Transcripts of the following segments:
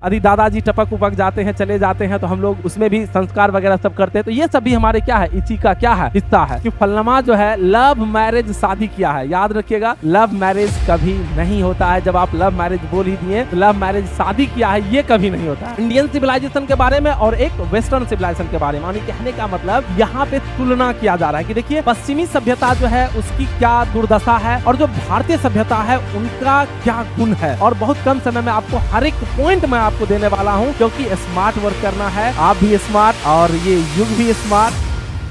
यदि दादाजी टपक उपक जाते हैं, चले जाते हैं, तो हम लोग उसमें भी संस्कार वगैरह सब करते हैं। तो ये सब भी हमारे क्या है, इसी का क्या है, हिस्सा है कि फलनमा जो है लव मैरिज शादी किया है। याद रखिएगा, लव मैरिज कभी नहीं होता है। जब आप लव मैरिज बोल ही दिए, तो लव मैरिज शादी किया है, ये कभी नहीं होता है। इंडियन सिविलाइजेशन के बारे में और एक वेस्टर्न सिविलाइजेशन के बारे में, यानी कहने का मतलब यहाँ पे तुलना किया जा रहा है कि देखिए पश्चिमी सभ्यता जो है उसकी क्या दुर्दशा है और जो भारतीय सभ्यता है उनका क्या गुण है। और बहुत कम समय में आपको हर एक पॉइंट मैं आपको देने वाला हूं, क्योंकि स्मार्ट वर्क करना है, आप भी स्मार्ट और ये युग भी smart.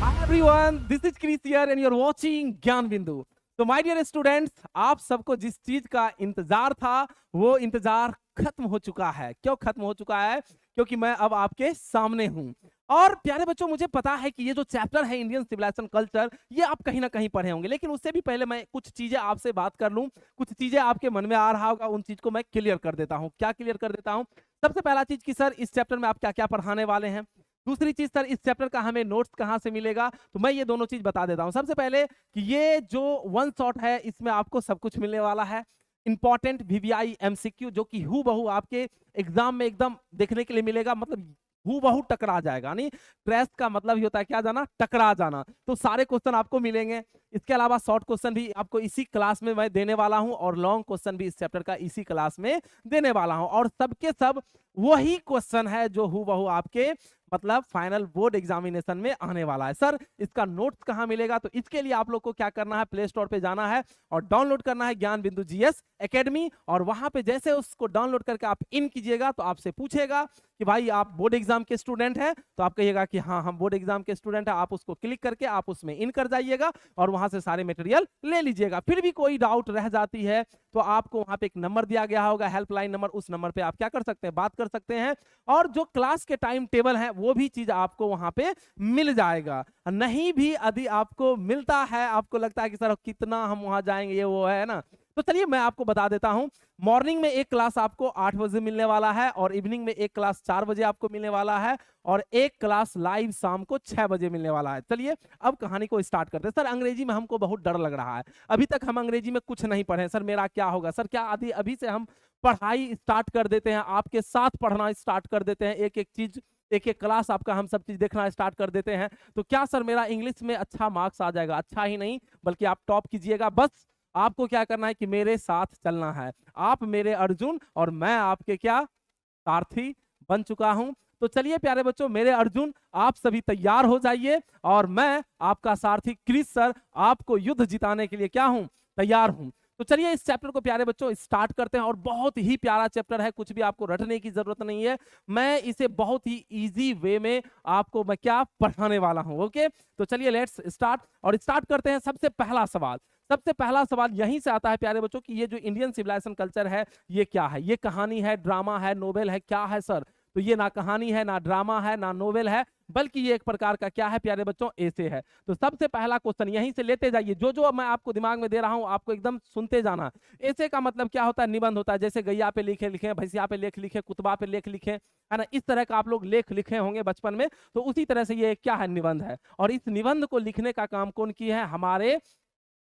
Hi everyone, this is Chris here and you're watching ज्ञान बिंदु। तो माय डियर स्टूडेंट्स, आप सबको जिस चीज का इंतजार था वो इंतजार खत्म हो चुका है। क्यों खत्म हो चुका है? क्योंकि मैं अब आपके सामने हूं। और प्यारे बच्चों, मुझे पता है कि ये जो चैप्टर है इंडियन सिविलाइजेशन कल्चर, ये आप कहीं ना कहीं पढ़े होंगे, लेकिन उससे भी पहले मैं कुछ चीजें आपसे बात कर लूं। कुछ चीजें आपके मन में आ रहा होगा, उन चीज को मैं क्लियर कर देता हूं। क्या क्लियर कर देता हूं? सबसे पहला चीज कि सर इस चैप्टर में आप क्या क्या पढ़ाने वाले हैं। दूसरी चीज, सर इस चैप्टर का हमें नोट्स कहां से मिलेगा, तो मैं ये दोनों चीज बता देता हूं। सबसे पहले कि ये जो वन शॉट है, इसमें आपको सब कुछ मिलने वाला है। इंपॉर्टेंट वीवीआई एमसीक्यू, जो कि हूबहू आपके एग्जाम में एकदम देखने के लिए मिलेगा, मतलब हूबहू टकरा जाएगा। नहीं, क्रैश का मतलब ही होता है क्या जाना, टकरा जाना। तो सारे क्वेश्चन आपको मिलेंगे। इसके अलावा शॉर्ट क्वेश्चन भी आपको इसी क्लास में मैं देने वाला हूं और लॉन्ग क्वेश्चन भी इस चैप्टर का इसी क्लास में देने वाला हूं। और सबके सब वही क्वेश्चन है जो हूबहू आपके मतलब फाइनल बोर्ड एग्जामिनेशन में आने वाला है। सर इसका नोट्स कहां मिलेगा? तो इसके लिए आप लोग को क्या करना है, प्ले स्टोर पे जाना है और डाउनलोड करना है ज्ञान बिंदु जीएस एकेडमी। और वहां पे जैसे उसको डाउनलोड करके आप इन कीजिएगा तो आपसे पूछेगा कि भाई आप बोर्ड एग्जाम के स्टूडेंट हैं, तो आप कहिएगा कि हाँ हम बोर्ड एग्जाम के स्टूडेंट हैं। आप उसको क्लिक करके आप उसमें इन कर जाइएगा और वहां से सारे मटेरियल ले लीजिएगा। फिर भी कोई डाउट रह जाती है तो आपको वहां पे एक नंबर दिया गया होगा, हेल्पलाइन नंबर, उस नंबर पे आप क्या कर सकते हैं, बात कर सकते हैं। और जो क्लास के टाइम टेबल है वो भी चीज आपको वहां पे मिल जाएगा। नहीं भी यदि आपको मिलता है, आपको लगता है कि सर कितना हम वहां जाएंगे, ये वो है ना, तो चलिए मैं आपको बता देता हूं। मॉर्निंग में एक क्लास आपको 8 बजे मिलने वाला है और इवनिंग में एक क्लास 4 बजे आपको मिलने वाला है और एक क्लास लाइव शाम को 6 बजे मिलने वाला है। चलिए अब कहानी को स्टार्ट करते हैं। सर अंग्रेजी में हमको बहुत डर लग रहा है, अभी तक हम अंग्रेजी में कुछ नहीं पढ़े। सर मेरा क्या होगा? सर क्या अभी से हम पढ़ाई स्टार्ट कर देते हैं, आपके साथ पढ़ना स्टार्ट कर देते हैं, एक एक चीज एक एक क्लास आपका हम सब चीज देखना स्टार्ट कर देते हैं, तो क्या सर मेरा इंग्लिश में अच्छा मार्क्स आ जाएगा? अच्छा ही नहीं बल्कि आप टॉप कीजिएगा। बस आपको क्या करना है कि मेरे साथ चलना है। आप मेरे अर्जुन और मैं आपके क्या सारथी बन चुका हूं। तो चलिए प्यारे बच्चों, मेरे अर्जुन आप सभी तैयार हो जाइए और मैं आपका सारथी क्रिस सर आपको युद्ध जिताने के लिए क्या हूं, तैयार हूं। तो चलिए इस चैप्टर को प्यारे बच्चों स्टार्ट करते हैं। और बहुत ही प्यारा चैप्टर है, कुछ भी आपको रटने की जरूरत नहीं है। मैं इसे बहुत ही इजी वे में आपको मैं क्या पढ़ाने वाला हूं। ओके, तो चलिए लेट्स स्टार्ट। और स्टार्ट करते हैं। सबसे पहला सवाल, सबसे पहला सवाल यहीं से आता है प्यारे बच्चों कि ये जो इंडियन सिविलाइजेशन कल्चर है ये क्या है? ये कहानी है, ड्रामा है, नोवेल है, क्या है सर? तो ये ना कहानी है, ना ड्रामा है, ना नोवेल है, बल्कि ये एक प्रकार का क्या है प्यारे बच्चों, ऐसे है। तो सबसे पहला क्वेश्चन यहीं से लेते जाइए, जो जो मैं आपको दिमाग में दे रहा हूं आपको एकदम सुनते जाना। ऐसे का मतलब क्या होता है? निबंध होता है। जैसे गैया पे लिखे लिखे, भैंसिया पे लेख लिखे, कुतबा पे लेख लिखे, है ना, इस तरह का आप लोग लेख लिखे होंगे बचपन में। तो उसी तरह से ये क्या है, निबंध है। और इस निबंध को लिखने का काम कौन किया है? हमारे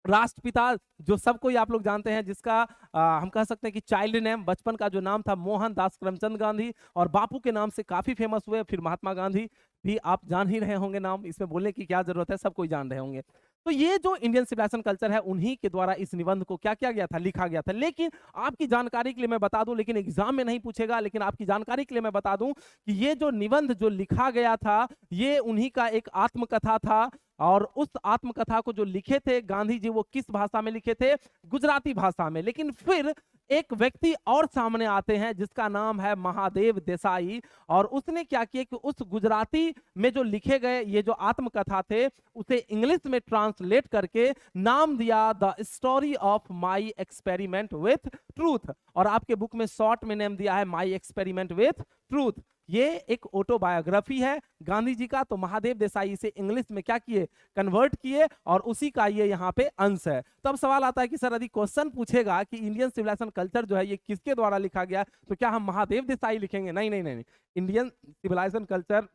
राष्ट्रपिता, जो सब कोई आप लोग जानते हैं, जिसका हम कह सकते हैं कि चाइल्ड नेम, बचपन का जो नाम था मोहन दास करमचंद गांधी, और बापू के नाम से काफी फेमस हुए। फिर महात्मा गांधी भी आप जान ही रहे होंगे, नाम इसमें बोलने की क्या जरूरत है, सब कोई जान रहे होंगे। तो ये जो इंडियन सिविलाइजेशन कल्चर है उन्हीं के द्वारा इस निबंध को क्या किया गया था, लिखा गया था। लेकिन आपकी जानकारी के लिए मैं बता दूं, लेकिन एग्जाम में नहीं पूछेगा, लेकिन आपकी जानकारी के लिए मैं बता दूं कि ये जो निबंध जो लिखा गया था ये उन्हीं का एक आत्मकथा था। और उस आत्मकथा को जो लिखे थे गांधी जी, वो किस भाषा में लिखे थे? गुजराती भाषा में। लेकिन फिर एक व्यक्ति और सामने आते हैं जिसका नाम है महादेव देसाई, और उसने क्या किया कि उस गुजराती में जो लिखे गए ये जो आत्मकथा थे उसे इंग्लिश में ट्रांसलेट करके नाम दिया the story of my experiment with truth. और आपके बुक में शॉर्ट में नाम दिया है माई एक्सपेरिमेंट विथ ट्रूथ। ये एक ऑटोबायोग्राफी है गांधी जी का। तो महादेव देसाई इसे इंग्लिश में क्या किए, कन्वर्ट किए, और उसी का ये यहाँ पे अंश है। तो अब सवाल आता है कि सर यदि क्वेश्चन पूछेगा कि इंडियन सिविलाइजेशन कल्चर जो है ये किसके द्वारा लिखा गया, तो क्या हम महादेव देसाई लिखेंगे? नहीं नहीं नहीं, इंडियन सिविलाइजेशन कल्चर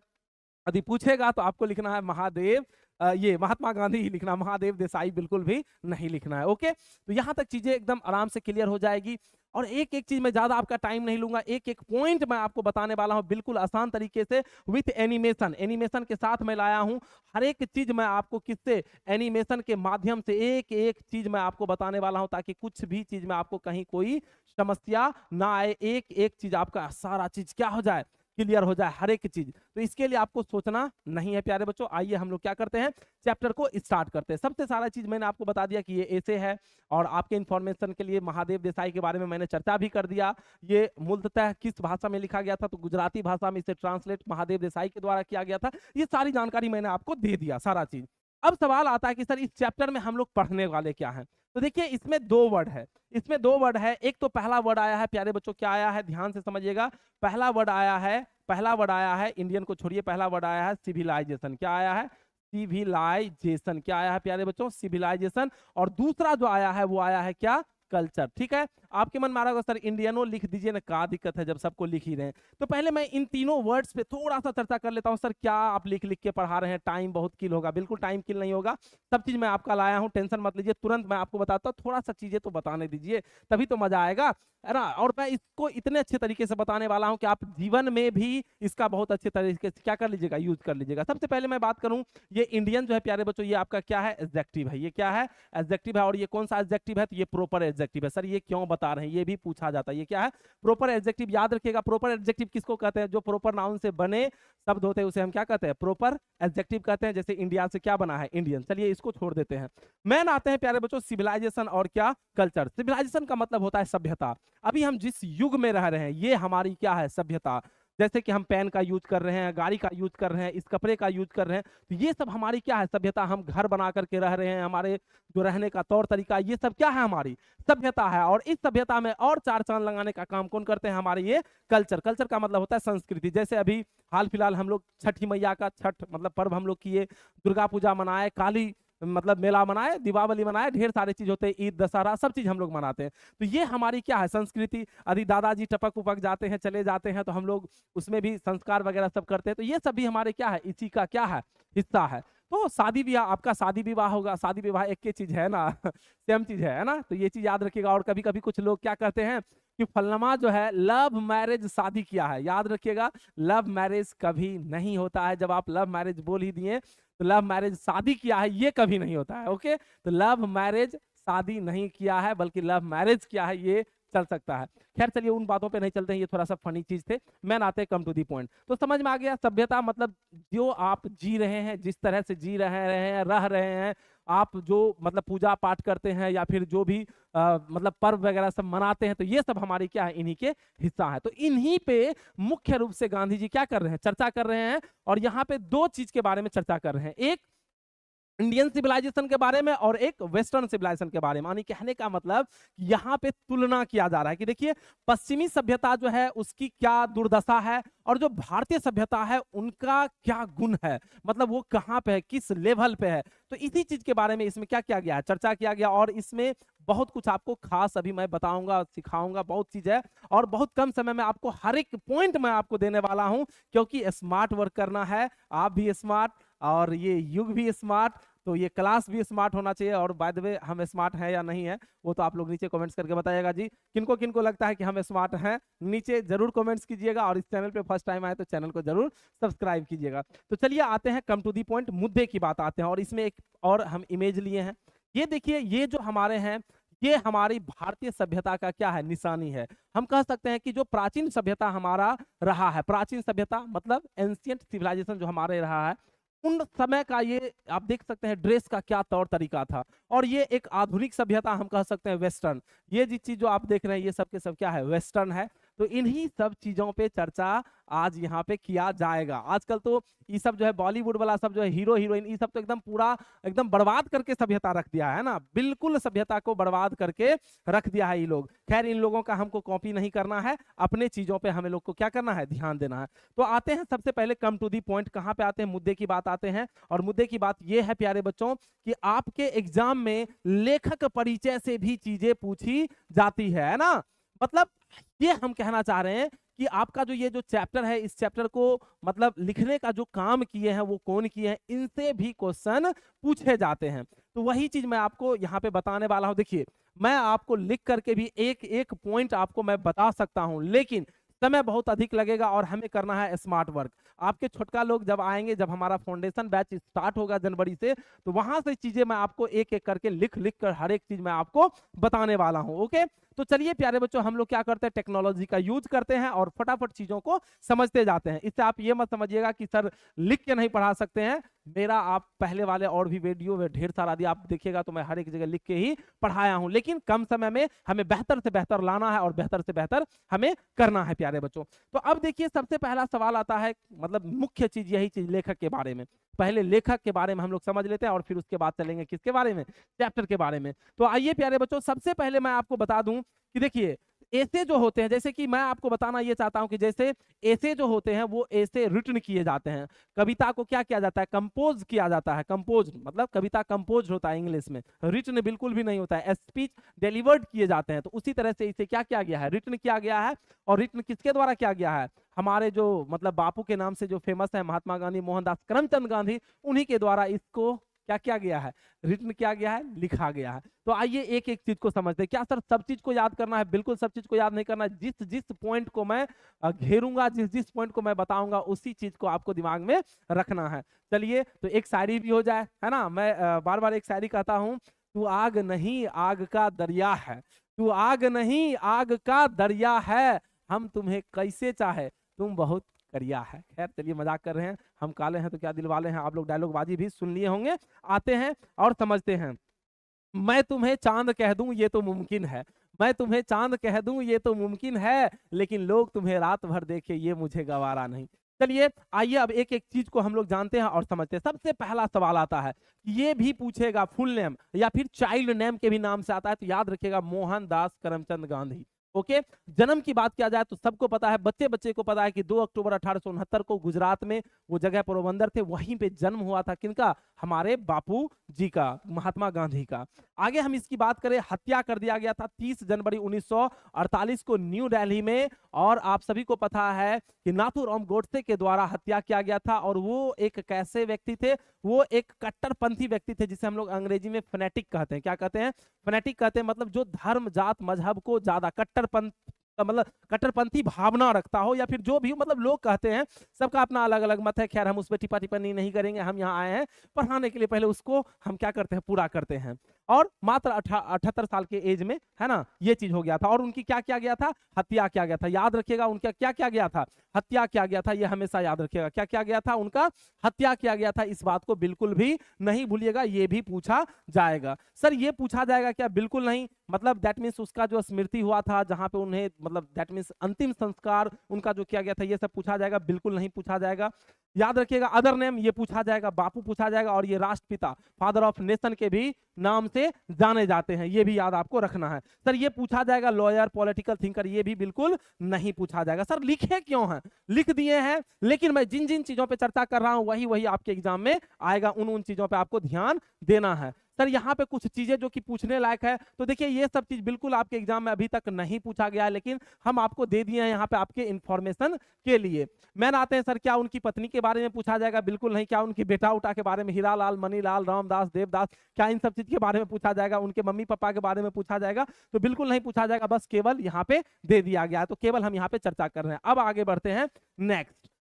यदि पूछेगा तो आपको लिखना है महादेव, ये महात्मा गांधी ही लिखना, महादेव देसाई बिल्कुल भी नहीं लिखना है। ओके, तो यहां तक चीजें एकदम आराम से क्लियर हो जाएगी। और एक एक चीज में ज्यादा आपका टाइम नहीं लूंगा, एक एक पॉइंट मैं आपको बताने वाला हूं बिल्कुल आसान तरीके से विथ एनिमेशन। एनिमेशन के साथ मैं लाया हूं, हर एक चीज मैं आपको किससे, एनिमेशन के माध्यम से एक एक चीज मैं आपको बताने वाला हूं, ताकि कुछ भी चीज में आपको कहीं कोई समस्या ना आए, एक एक चीज आपका सारा चीज क्या हो जाए, क्लियर हो जाए, हर एक चीज। तो इसके लिए आपको सोचना नहीं है प्यारे बच्चों। आइए हम लोग क्या करते हैं, चैप्टर को स्टार्ट करते हैं। सबसे सारा चीज मैंने आपको बता दिया कि ये ऐसे है, और आपके इंफॉर्मेशन के लिए महादेव देसाई के बारे में मैंने चर्चा भी कर दिया। ये मूलतः किस भाषा में लिखा गया था, तो गुजराती भाषा में इसे ट्रांसलेट महादेव देसाई के द्वारा किया गया था। ये सारी जानकारी मैंने आपको दे दिया, सारा चीज। अब सवाल आता है कि सर इस चैप्टर में हम लोग पढ़ने वाले क्या हैं। तो देखिए इसमें दो वर्ड है, इसमें दो वर्ड है। एक तो पहला वर्ड आया है प्यारे बच्चों, क्या आया है, ध्यान से समझिएगा। पहला वर्ड आया है, पहला वर्ड आया है, इंडियन को छोड़िए, पहला वर्ड आया है सिविलाइजेशन। क्या आया है, सिविलाइजेशन। क्या आया है प्यारे बच्चों, सिविलाइजेशन। और दूसरा जो आया है वो आया है क्या, कल्चर। ठीक है, आपके मन में आ रहा होगा सर इंडियनो लिख दीजिए ना, क्या दिक्कत है जब सबको लिख ही रहे हैं। तो पहले मैं इन तीनों वर्ड्स पे थोड़ा सा चर्चा कर लेता हूं। सर क्या आप लिख लिख के पढ़ा रहे हैं, टाइम बहुत किल होगा। बिल्कुल टाइम किल नहीं होगा, सब चीज मैं आपका लाया हूं, टेंशन मत लीजिए। तुरंत मैं आपको बताता हूं, थोड़ा सा चीजें तो बताने दीजिए, तभी तो मजा आएगा, है ना। और मैं इसको इतने अच्छे तरीके से बताने वाला हूं कि आप जीवन में भी इसका बहुत अच्छे तरीके से क्या कर लीजिएगा, यूज कर लीजिएगा। सबसे पहले मैं बात करूं, ये इंडियन जो है प्यारे बच्चों, ये आपका क्या है, एडजेक्टिव है। ये क्या है, एडजेक्टिव है। और ये कौन सा एडजेक्टिव है, तो ये प्रॉपर एडजेक्टिव है। सर ये क्यों बता रहे हैं, ये भी पूछा जाता है। ये क्या है, प्रॉपर एडजेक्टिव। याद रखिएगा, प्रॉपर एडजेक्टिव किसको कहते हैं, जो प्रॉपर नाउन से बने शब्द होते हैं उसे हम क्या कहते हैं, प्रॉपर एडजेक्टिव कहते हैं। जैसे इंडिया से क्या बना है, इंडियन। चलिए इसको छोड़ देते हैं। मैन आते हैं प्यारे बच्चों, सिविलाइजेशन और क्या, कल्चर। सिविलाइजेशन का मतलब होता है सभ्यता। अभी हम जिस युग में रह रहे हैं ये हमारी क्या है, सभ्यता। जैसे कि हम पेन का यूज कर रहे हैं, गाड़ी का यूज कर रहे हैं, इस कपड़े का यूज कर रहे हैं, तो ये सब हमारी क्या है, सभ्यता। हम घर बना करके रह रहे हैं, हमारे जो रहने का तौर तरीका, ये सब क्या है, हमारी सभ्यता है। और इस सभ्यता में और चार चांद लगाने का काम कौन करते हैं, हमारे ये कल्चर। कल्चर का मतलब होता है संस्कृति। जैसे अभी हाल फिलहाल हम लोग छठी मैया का छठ मतलब पर्व हम लोग किए, दुर्गा पूजा मनाए, काली मतलब मेला मनाए, दीपावली मनाए, ढेर सारे चीज होते हैं, ईद दशहरा सब चीज हम लोग मनाते हैं। तो ये हमारी क्या है, संस्कृति। यदि दादाजी टपक उपक जाते हैं, चले जाते हैं, तो हम लोग उसमें भी संस्कार वगैरह सब करते हैं। तो ये सब भी हमारे क्या है, इसी का क्या है, हिस्सा है। तो शादी ब्याह, आपका शादी विवाह होगा, शादी विवाह एक ही चीज है ना सेम चीज है ना। तो ये चीज याद रखिएगा। और कभी कभी कुछ लोग क्या कहते हैं कि फलनमा जो है लव मैरिज शादी किया है। याद रखिएगा, लव मैरिज कभी नहीं होता है। जब आप लव मैरिज बोल ही दिए तो लव मैरिज शादी किया है ये कभी नहीं होता है। ओके, तो लव मैरिज शादी नहीं किया है, बल्कि लव मैरिज किया है, ये चल सकता है। खैर चलिए उन बातों पे नहीं चलते हैं, ये थोड़ा सा फनी चीज थे। मैन आते कम टू दी पॉइंट। तो समझ में आ गया, सभ्यता मतलब जो आप जी रहे हैं, जिस तरह से जी रहे हैं, रह रहे हैं आप, जो मतलब पूजा पाठ करते हैं या फिर जो भी मतलब पर्व वगैरह सब मनाते हैं, तो ये सब हमारी क्या है, इन्हीं के हिस्सा है। तो इन्हीं पे मुख्य रूप से गांधी जी क्या कर रहे हैं, चर्चा कर रहे हैं। और यहाँ पे दो चीज के बारे में चर्चा कर रहे हैं, एक इंडियन सिविलाइजेशन के बारे में और एक वेस्टर्न सिविलाइजेशन के बारे में। यानी कहने का मतलब यहाँ पे तुलना किया जा रहा है कि देखिए पश्चिमी सभ्यता जो है उसकी क्या दुर्दशा है, और जो भारतीय सभ्यता है उनका क्या गुण है, मतलब वो कहाँ पे है, किस लेवल पे है। तो इसी चीज के बारे में इसमें क्या किया गया है, चर्चा किया गया। और इसमें बहुत कुछ आपको खास अभी मैं बताऊंगा, सिखाऊंगा, बहुत चीज है। और बहुत कम समय में आपको हर एक पॉइंट मैं आपको देने वाला हूं, क्योंकि स्मार्ट वर्क करना है, आप भी स्मार्ट और ये युग भी स्मार्ट, तो ये क्लास भी स्मार्ट होना चाहिए। और बाय द वे हम स्मार्ट हैं या नहीं है वो तो आप लोग नीचे कमेंट्स करके बताइएगा जी। किनको किनको लगता है कि हम स्मार्ट हैं, नीचे जरूर कमेंट्स कीजिएगा। और इस चैनल पे फर्स्ट टाइम आए तो चैनल को जरूर सब्सक्राइब कीजिएगा। तो चलिए आते हैं कम टू दी पॉइंट, मुद्दे की बात आते हैं। और इसमें एक और हम इमेज लिए हैं, ये देखिए, ये जो हमारे हैं ये हमारी भारतीय सभ्यता का क्या है, निशानी है। हम कह सकते हैं कि जो प्राचीन सभ्यता हमारा रहा है, प्राचीन सभ्यता मतलब एंशिएंट सिविलाइजेशन जो हमारे रहा है, उन समय का ये आप देख सकते हैं ड्रेस का क्या तौर तरीका था। और ये एक आधुनिक सभ्यता हम कह सकते हैं वेस्टर्न। ये जिस चीज जो आप देख रहे हैं ये सब के सब क्या है, वेस्टर्न है। तो इन्हीं सब चीजों पे चर्चा आज यहाँ पे किया जाएगा। आजकल तो ये सब जो है बॉलीवुड वाला सब जो है हीरो हीरोइन, ये सब तो एकदम पूरा एकदम बर्बाद करके सभ्यता रख दिया है ना, बिल्कुल सभ्यता को बर्बाद करके रख दिया है ये लोग। खैर इन लोगों का हमको कॉपी नहीं करना है, अपने चीजों पे हमें लोग को क्या करना है, ध्यान देना है। तो आते हैं सबसे पहले कम टू दी पॉइंट, कहाँ पे आते हैं, मुद्दे की बात आते हैं। और मुद्दे की बात ये है प्यारे बच्चों कि आपके एग्जाम में लेखक परिचय से भी चीजें पूछी जाती है ना। मतलब ये हम कहना चाह रहे हैं कि आपका जो ये जो चैप्टर है, इस चैप्टर को मतलब लिखने का जो काम किए हैं वो कौन किए हैं, इनसे भी क्वेश्चन पूछे जाते हैं। तो वही चीज मैं आपको यहाँ पे बताने वाला हूँ। देखिए, मैं आपको लिख करके भी एक एक पॉइंट आपको मैं बता सकता हूं, लेकिन समय बहुत अधिक लगेगा और हमें करना है स्मार्ट वर्क। आपके छोटका लोग जब आएंगे, जब हमारा फाउंडेशन बैच स्टार्ट होगा जनवरी से, तो वहां से चीजें मैं आपको एक एक करके लिख लिख कर हर एक चीज मैं आपको बताने वाला हूं। ओके, तो चलिए प्यारे बच्चों, हम लोग क्या करते हैं, टेक्नोलॉजी का यूज करते हैं और फटाफट चीजों को समझते जाते हैं। इससे आप ये मत समझिएगा कि सर लिख के नहीं पढ़ा सकते हैं। मेरा आप पहले वाले और भी वीडियो में ढेर सारा यदि आप देखिएगा तो मैं हर एक जगह लिख के ही पढ़ाया हूं, लेकिन कम समय में हमें बेहतर से बेहतर लाना है और बेहतर से बेहतर हमें करना है प्यारे बच्चों। तो अब देखिए, सबसे पहला सवाल आता है, मतलब मुख्य चीज यही चीज लेखक के बारे में। पहले लेखक के बारे में हम लोग समझ लेते हैं और फिर उसके बाद चलेंगे किसके बारे में, चैप्टर के बारे में। तो आइए प्यारे बच्चों, सबसे पहले मैं आपको बता दूं कि देखिए, ऐसे जो होते हैं, जैसे कि मैं आपको बताना ये चाहता हूं कि जैसे ऐसे जो होते हैं वो ऐसे रिटन किए जाते हैं। कविता को क्या किया जाता है, कंपोज किया जाता है। कंपोज मतलब कविता कंपोज होता है इंग्लिश में, रिटन बिल्कुल भी नहीं होता है। स्पीच डिलीवर्ड किए जाते हैं। तो उसी तरह से इसे क्या किया गया है, रिटन किया गया है। और रिटन किसके द्वारा किया गया है, हमारे जो मतलब बापू के नाम से जो फेमस है, महात्मा गांधी, मोहनदास करमचंद गांधी, उन्हीं के द्वारा इसको क्या किया गया है, रिटन किया गया है, लिखा गया है। तो आइए एक एक चीज को समझते हैं। क्या सर सब चीज को याद करना है? बिल्कुल सब चीज को याद नहीं करना है। जिस जिस पॉइंट को मैं घेरूंगा, जिस जिस पॉइंट को मैं बताऊंगा, उसी चीज को आपको दिमाग में रखना है। चलिए, तो एक शायरी भी हो जाए, है ना। मैं बार बार एक शायरी कहता हूं, तू आग नहीं आग का दरिया है, तू आग नहीं आग का दरिया है, हम तुम्हें कैसे चाहे तुम बहुत करिया है। खैर चलिए, मजाक कर रहे हैं, हम काले हैं तो क्या दिल वाले हैं। आप लोग डायलॉग बाजी भी सुन लिए होंगे। आते हैं और समझते हैं। मैं तुम्हें चांद कह दूं ये तो मुमकिन है, मैं तुम्हें चांद कह दूं ये तो मुमकिन है, लेकिन लोग तुम्हें रात भर देखे ये मुझे गवारा नहीं। चलिए आइए अब एक एक चीज को हम लोग जानते हैं और समझते हैं। सबसे पहला सवाल आता है, ये भी पूछेगा फुल नेम या फिर चाइल्ड नेम के भी नाम से आता है, तो याद रखिएगा मोहनदास करमचंद गांधी। ओके, जन्म की बात किया जाए तो सबको पता है, बच्चे बच्चे को पता है कि 2 अक्टूबर 1869 को गुजरात में वो जगह पोरबंदर थे, वहीं पे जन्म हुआ था। किनका? हमारे बापू जी का, महात्मा गांधी का। आगे हम इसकी बात करें, हत्या कर दिया गया था 30 जनवरी 1948 को न्यू दिल्ली में। और आप सभी को पता है कि नाथूराम गोडसे के द्वारा हत्या किया गया था। और वो एक कैसे व्यक्ति थे, वो एक कट्टरपंथी व्यक्ति थे, जिसे हम लोग अंग्रेजी में फनेटिक कहते हैं। क्या कहते हैं? फनेटिक कहते हैं, मतलब जो धर्म जात मजहब को ज्यादा कट्टरपंथ मतलब कट्टरपंथी भावना रखता हो, या फिर जो भी मतलब लोग कहते हैं, सबका अपना अलग अलग मत है। खैर हम उस पर टिप्पा टिप्पणी नहीं करेंगे, हम यहाँ आए हैं पढ़ाने के लिए, पहले उसको हम क्या करते हैं, पूरा करते हैं। और मात्र 78 साल के एज में, है ना, ये चीज हो गया था। और उनकी क्या किया गया था, हत्या किया गया था। याद रखिएगा उनका क्या किया गया था, हत्या किया गया था। ये हमेशा याद रखिएगा, क्या किया गया था, उनका हत्या किया गया था। इस बात को बिल्कुल भी नहीं भूलिएगा, ये भी पूछा जाएगा। सर ये पूछा जाएगा क्या? बिल्कुल नहीं। मतलब दैट मीन्स उसका जो स्मृति हुआ था, जहां पे उन्हें मतलब दैट मीन्स अंतिम संस्कार उनका जो किया गया था, ये सब पूछा जाएगा? बिल्कुल नहीं पूछा जाएगा। याद रखिएगा अदर नेम ये पूछा जाएगा, बापू पूछा जाएगा। और ये राष्ट्रपिता, फादर ऑफ नेशन के भी नाम से जाने जाते हैं, ये भी याद आपको रखना है। सर ये पूछा जाएगा लॉयर, पॉलिटिकल थिंकर, ये भी बिल्कुल नहीं पूछा जाएगा। सर लिखे क्यों हैं? लिख दिए हैं, लेकिन मैं जिन जिन चीजों पे चर्चा कर रहा हूं वही वही आपके एग्जाम में आएगा, उन उन चीजों पे आपको ध्यान देना है। सर यहाँ पे कुछ चीजें जो कि पूछने लायक है, तो देखिए ये सब चीज बिल्कुल आपके एग्जाम में अभी तक नहीं पूछा गया है, लेकिन हम आपको दे दिए हैं यहाँ पे आपके इंफॉर्मेशन के लिए। मैन आते हैं, सर क्या उनकी पत्नी के बारे में पूछा जाएगा? बिल्कुल नहीं। क्या उनकी बेटा उठा के बारे में, हीरालाल, मनीलाल, रामदास, देवदास, क्या इन सब चीज के बारे में पूछा जाएगा? उनके मम्मी पापा के बारे में पूछा जाएगा? तो बिल्कुल नहीं पूछा जाएगा, बस केवल यहाँ पे दे दिया गया है। तो केवल हम यहाँ पे चर्चा कर रहे हैं। अब आगे बढ़ते हैं,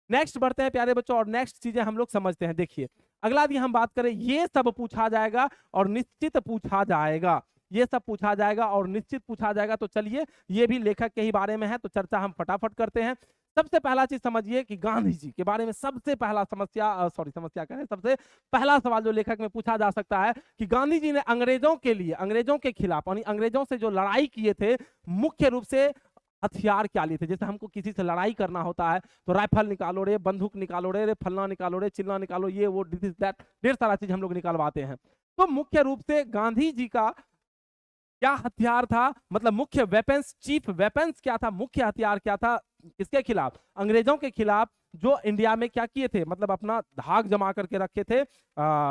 नेक्स्ट बढ़ते हैं प्यारे बच्चों, और नेक्स्ट चीजें हम लोग समझते हैं। देखिए अगला यदि हम बात करें, ये सब पूछा जाएगा और निश्चित पूछा जाएगा, ये सब पूछा जाएगा और निश्चित पूछा जाएगा। तो चलिए ये भी लेखक के ही बारे में है, तो चर्चा हम फटाफट करते हैं। सबसे पहला चीज समझिए कि गांधी जी के बारे में सबसे पहला समस्या कहें, सबसे पहला सवाल जो लेखक में पूछा जा सकता है कि गांधी जी ने अंग्रेजों के लिए, अंग्रेजों के खिलाफ, यानी अंग्रेजों से जो लड़ाई किए थे, मुख्य रूप से हथियार क्या लिए थे। जैसे हमको किसी से लड़ाई करना होता है तो राइफल निकालो रे, बंदूक निकालो रे, फलना निकालो रे, चिल्ला निकालो, ये वो दिस दैट, ढेर सारा चीज हम लोग निकालवाते हैं। तो मुख्य रूप से गांधी जी का क्या हथियार था, मतलब मुख्य वेपन्स, चीफ वेपन्स क्या था, मुख्य हथियार क्या था, किसके खिलाफ? अंग्रेजों के खिलाफ, जो इंडिया में क्या किए थे, मतलब अपना धाक जमा करके रखे थे,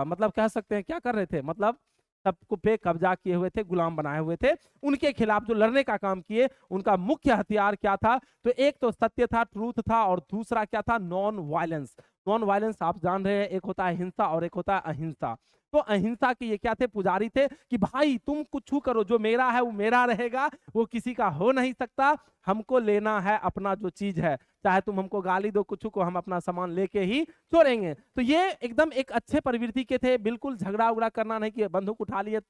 मतलब कह सकते हैं क्या कर रहे थे, मतलब सबको पे कब्जा किए हुए थे, गुलाम बनाए हुए थे, उनके खिलाफ जो लड़ने का काम किए, उनका मुख्य हथियार क्या था? तो एक तो सत्य था, ट्रूथ था, और दूसरा क्या था? Non violence. नॉन वायलेंस आप जान रहे हैं, एक होता है हिंसा और एक होता है अहिंसा। तो अहिंसा के ये क्या थे? पुजारी थे कि भाई तुम कुछ करो, जो मेरा है वो मेरा रहेगा, वो किसी का हो नहीं सकता, हमको लेना है अपना जो चीज है, चाहे तुम हमको गाली दो, कुछ को, हम अपना सामान लेके ही छोड़ेंगे। तो ये एकदम एक अच्छे प्रवृत्ति के थे, बिल्कुल झगड़ा उगड़ा करना नहीं कि बंदूक उठा लिए,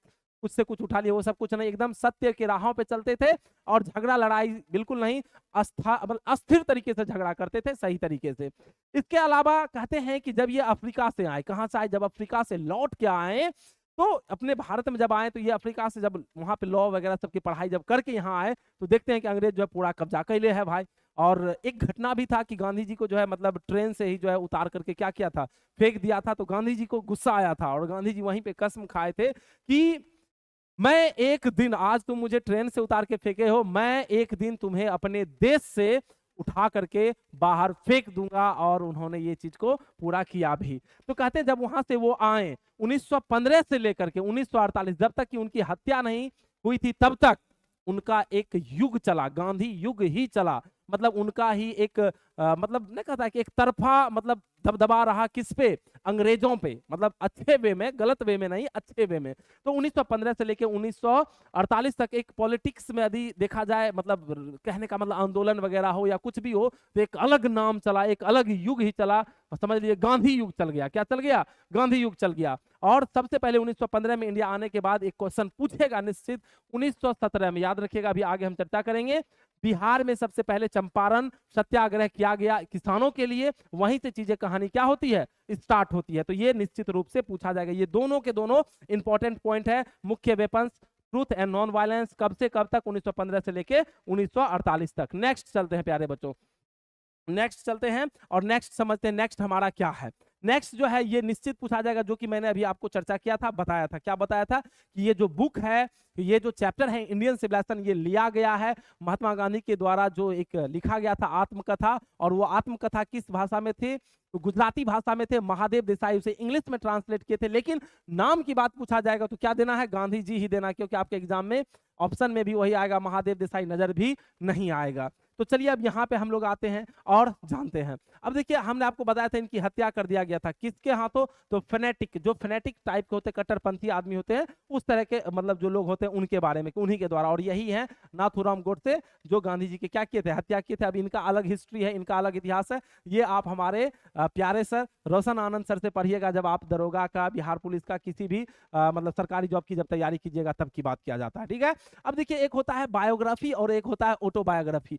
कुछ से कुछ उठा लिए, वो सब कुछ नहीं, एकदम सत्य के राहों पे चलते थे और झगड़ा लड़ाई बिल्कुल नहीं, अस्थिर तरीके से झगड़ा करते थे, सही तरीके से। इसके अलावा कहते हैं कि जब ये अफ्रीका से आए, कहां से आए? जब अफ्रीका से लौट के आए, तो अपने भारत में जब आए, तो ये अफ्रीका से जब वहां पे लॉ वगैरह सबकी पढ़ाई जब करके यहाँ आए, तो देखते हैं कि अंग्रेज जो है पूरा कब्जा कर ले है भाई। और एक घटना भी था कि गांधी जी को जो है मतलब ट्रेन से ही जो है उतार करके क्या किया था? फेंक दिया था। तो गांधी जी को गुस्सा आया था और गांधी जी वहीं पे कसम खाए थे कि मैं एक दिन, आज तुम मुझे ट्रेन से उतार के फेंके हो, मैं एक दिन तुम्हें अपने देश से उठा करके बाहर फेंक दूंगा। और उन्होंने ये चीज को पूरा किया भी। तो कहते हैं जब वहां से वो आए 1915 से लेकर के 1948, जब तक कि उनकी हत्या नहीं हुई थी, तब तक उनका एक युग चला, गांधी युग ही चला। मतलब उनका ही एक मतलब नहीं कहता कि एक तरफा मतलब दबदबा रहा, किस पे? अंग्रेजों पे, मतलब अच्छे वे में, गलत वे में नहीं, अच्छे वे में। तो 1915 से लेके 1948 तक एक पॉलिटिक्स में यदि देखा जाए, मतलब कहने का मतलब आंदोलन वगैरह हो या कुछ भी हो, तो एक अलग नाम चला, एक अलग युग ही चला। समझ लीजिए गांधी युग चल गया। क्या चल गया? गांधी युग चल गया। और सबसे पहले 1915 में इंडिया आने के बाद एक क्वेश्चन पूछेगा निश्चित, 1917 में, याद रखिएगा, अभी आगे हम चर्चा करेंगे, बिहार में सबसे पहले चंपारण सत्याग्रह किया गया किसानों के लिए। वहीं से चीजें, कहानी क्या होती है? स्टार्ट होती है। तो ये निश्चित रूप से पूछा जाएगा। ये दोनों के दोनों इंपॉर्टेंट पॉइंट है। मुख्य weapons, truth and non violence, कब से कब तक? 1915 से लेके 1948 तक। नेक्स्ट चलते हैं प्यारे बच्चों, नेक्स्ट चलते हैं और नेक्स्ट समझते हैं नेक्स्ट हमारा क्या है। नेक्स्ट जो है ये निश्चित पूछा जाएगा, जो कि मैंने अभी आपको चर्चा किया था, बताया था। क्या बताया था? कि ये जो बुक है, ये जो चैप्टर है इंडियन सिविलाइजेशन, ये लिया गया है महात्मा गांधी के द्वारा, जो एक लिखा गया था आत्मकथा। और वो आत्मकथा किस भाषा में थे? तो गुजराती भाषा में थे। महादेव देसाई उसे इंग्लिश में ट्रांसलेट किए थे। लेकिन नाम की बात पूछा जाएगा तो क्या देना है? गांधी जी ही देना, क्योंकि आपके एग्जाम में ऑप्शन में भी वही आएगा, महादेव देसाई नजर भी नहीं आएगा। तो चलिए अब यहाँ पे हम लोग आते हैं और जानते हैं। अब देखिए, हमने आपको बताया था इनकी हत्या कर दिया गया था, किसके हाथों? तो फेनेटिक, जो फेनेटिक टाइप के होते हैं, कट्टरपंथी आदमी होते हैं, उस तरह के मतलब जो लोग होते हैं उनके बारे में, उन्हीं के द्वारा। और यही है नाथूराम गोडसे, जो गांधी जी के क्या किए थे? हत्या किए थे। अब इनका अलग हिस्ट्री है, इनका अलग इतिहास है। ये आप हमारे प्यारे सर रोशन आनंद सर से पढ़िएगा, जब आप दरोगा का, बिहार पुलिस का, किसी भी मतलब सरकारी जॉब की जब तैयारी कीजिएगा, तब की बात किया जाता है। ठीक है। अब देखिए, एक होता है बायोग्राफी और एक होता है ऑटोबायोग्राफी।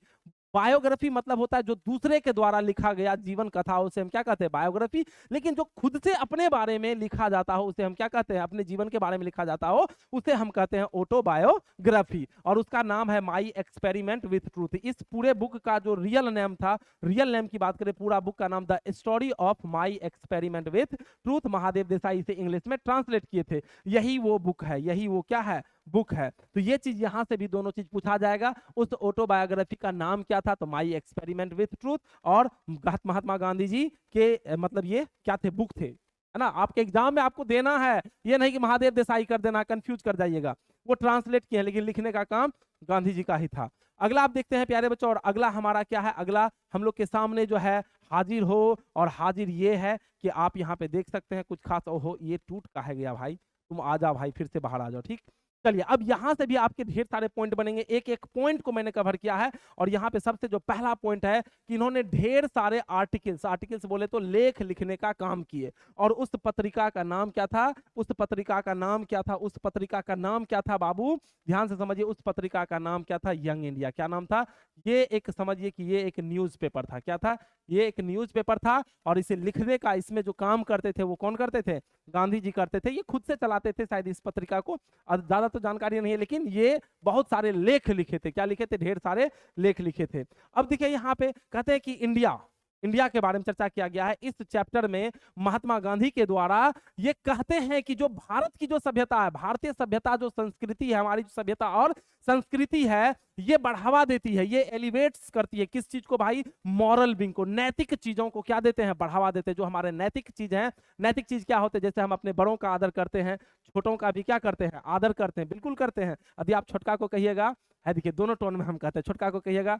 बायोग्राफी मतलब होता है जो दूसरे के द्वारा लिखा गया जीवन कथा, उसे हम क्या कहते हैं? बायोग्राफी। लेकिन जो खुद से अपने बारे में लिखा जाता हो, उसे हम क्या कहते हैं? अपने जीवन के बारे में लिखा जाता हो, उसे हम कहते हैं ऑटोबायोग्राफी। और उसका नाम है माई एक्सपेरिमेंट विथ ट्रूथ। इस पूरे बुक का जो रियल नेम था, रियल नेम की बात करें, पूरा बुक का नाम the story of my experiment with truth. Mahadev Desai इसे इंग्लिश में ट्रांसलेट किए थे। यही वो बुक है, यही वो क्या है? बुक है। तो ये चीज यहां से भी दोनों चीज पूछा जाएगा। उस ऑटोबायोग्राफी का नाम क्या था? तो माई एक्सपेरिमेंट विथ ट्रूथ। और महात्मा गांधी जी के मतलब ये क्या थे? बुक थे, है ना। आपके एग्जाम में आपको देना है, ये नहीं कि महादेव देसाई कर देना, कंफ्यूज कर जाइएगा। वो ट्रांसलेट किए, लेकिन लिखने का काम गांधी जी का ही था। अगला आप देखते हैं प्यारे बच्चों, और अगला हमारा क्या है? अगला हम लोग के सामने जो है हाजिर हो, और हाजिर ये है कि आप यहाँ पे देख सकते हैं कुछ खास। ओहो, ये टूट का है गया भाई, तुम आ जाओ भाई, फिर से बाहर आ जाओ। ठीक, चलिए अब यहां से भी आपके ढेर सारे पॉइंट बनेंगे। एक एक पॉइंट को मैंने कवर किया है। और यहां पे सबसे जो पहला पॉइंट है कि इन्होंने ढेर सारे आर्टिकल्स बोले तो लेख लिखने का काम किए। और उस पत्रिका का नाम क्या था? उस पत्रिका का नाम क्या था? उस पत्रिका का नाम क्या था बाबू? ध्यान से समझिए, उस पत्रिका का नाम क्या था? Young India. क्या नाम था? ये एक समझिए कि ये एक न्यूज़पेपर था। क्या था? ये एक न्यूज़पेपर था। और इसे लिखने का, इसमें जो काम करते थे वो कौन करते थे? गांधी जी करते थे। ये खुद से चलाते थे शायद इस पत्रिका को, ज्यादा तो जानकारी नहीं है, लेकिन ये बहुत सारे लेख लिखे थे। क्या लिखे थे? ढेर सारे लेख लिखे थे। अब देखिए यहाँ पे कहते हैं कि इंडिया इंडिया के बारे में चर्चा किया गया है। इस चैप्टर में महात्मा गांधी के द्वारा ये कहते हैं कि जो भारत की जो सभ्यता है, भारतीय सभ्यता जो संस्कृति है, हमारी जो सभ्यता और संस्कृति है, ये बढ़ावा देती है, ये एलिवेट्स करती है किस चीज को भाई, मॉरल विंग को, नैतिक चीजों को क्या देते हैं, बढ़ावा देते हैं। जो हमारे नैतिक चीज है, नैतिक चीज क्या होते हैं, जैसे हम अपने बड़ों का आदर करते हैं, छोटों का भी क्या करते हैं, आदर करते हैं, बिल्कुल करते हैं। यदि आप छोटका को कहिएगा, है देखिए दोनों टोन में हम कहते हैं, छोटका को कहिएगा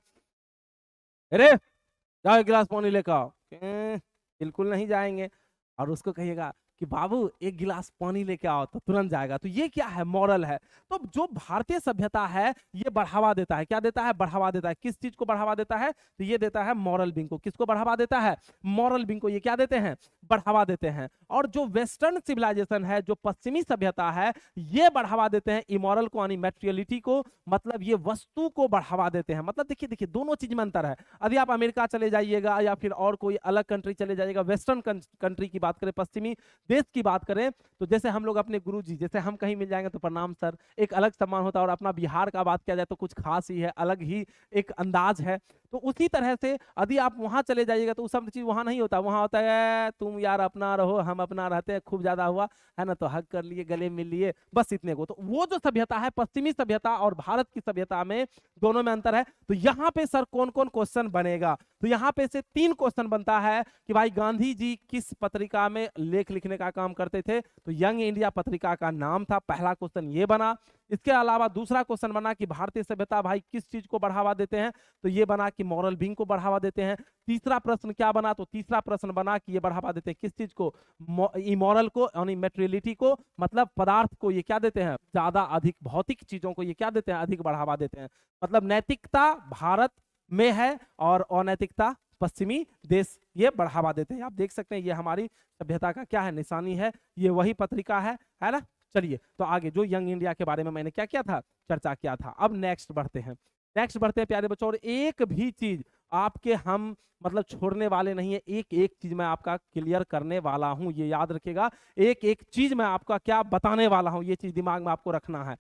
अरे जाओ एक गिलास पानी लेकर आओ, बिल्कुल नहीं जाएंगे। और उसको कहिएगा कि बाबू एक गिलास पानी लेके आओ, तो तुरंत जाएगा। तो ये क्या है, मॉरल है। तो जो भारतीय सभ्यता है ये बढ़ावा देता है, क्या देता है, बढ़ावा देता है। किस चीज को बढ़ावा देता है, तो ये देता है मॉरल विंग को। किसको बढ़ावा देता है, मॉरल विंग को। ये क्या देते हैं, बढ़ावा देते हैं। और जो वेस्टर्न सिविलाइजेशन है, जो पश्चिमी सभ्यता है, ये बढ़ावा देते हैं इमोरल को, यानी मैटेरियलिटी को, मतलब ये वस्तु को बढ़ावा देते हैं। मतलब देखिए देखिए दोनों चीज में अंतर है। यदि आप अमेरिका चले जाइएगा या फिर और कोई अलग कंट्री चले जाइएगा, वेस्टर्न कंट्री की बात करें, पश्चिमी देश की बात करें, तो जैसे हम लोग अपने गुरुजी, जैसे हम कहीं मिल जाएंगे तो प्रणाम सर, एक अलग सम्मान होता है। और अपना बिहार का बात किया जाए तो कुछ खास ही है, अलग ही एक अंदाज है। तो उसी तरह से यदि आप वहां चले जाइएगा तो उस सब चीज वहां नहीं होता। वहां होता है तुम यार अपना रहो, हम अपना रहते हैं, खूब ज्यादा हुआ है ना तो हक कर लिए, गले मिल लिए, बस इतने को। तो वो जो सभ्यता है, पश्चिमी सभ्यता और भारत की सभ्यता में, दोनों में अंतर है। तो यहाँ पे सर कौन कौन क्वेश्चन बनेगा, तो यहाँ पे से 3 क्वेश्चन बनता है कि भाई गांधी जी किस पत्रिका में लेख लिखने का काम करते थे। तो यंग इंडिया पत्रिका का नाम था, पहला क्वेश्चन ये बना। इसके अलावा दूसरा क्वेश्चन बना कि भारतीय सभ्यता भाई किस चीज को बढ़ावा देते हैं, तो ये बना कि मॉरल विंग को बढ़ावा देते हैं। तीसरा प्रश्न क्या बना, तो तीसरा प्रश्न बना कि ये बढ़ावा देते हैं किस चीज को, इमोरल को, यानी मैटेरियलिटी को, मतलब पदार्थ को ये क्या देते हैं, ज्यादा अधिक भौतिक चीजों को ये क्या देते हैं, अधिक बढ़ावा देते हैं। मतलब नैतिकता भारत में है और अनैतिकता पश्चिमी देश ये बढ़ावा देते हैं। आप देख सकते हैं ये हमारी सभ्यता का क्या है, निशानी है, ये वही पत्रिका है ना। चलिए तो आगे जो यंग इंडिया के बारे में मैंने क्या किया था, चर्चा किया था। अब नेक्स्ट बढ़ते हैं, नेक्स्ट बढ़ते हैं प्यारे बच्चों। और एक भी चीज आपके हम मतलब छोड़ने वाले नहीं है, एक एक चीज मैं आपका क्लियर करने वाला हूं, ये याद रखिएगा। एक एक चीज मैं आपका क्या बताने वाला हूं, ये चीज दिमाग में आपको रखना है,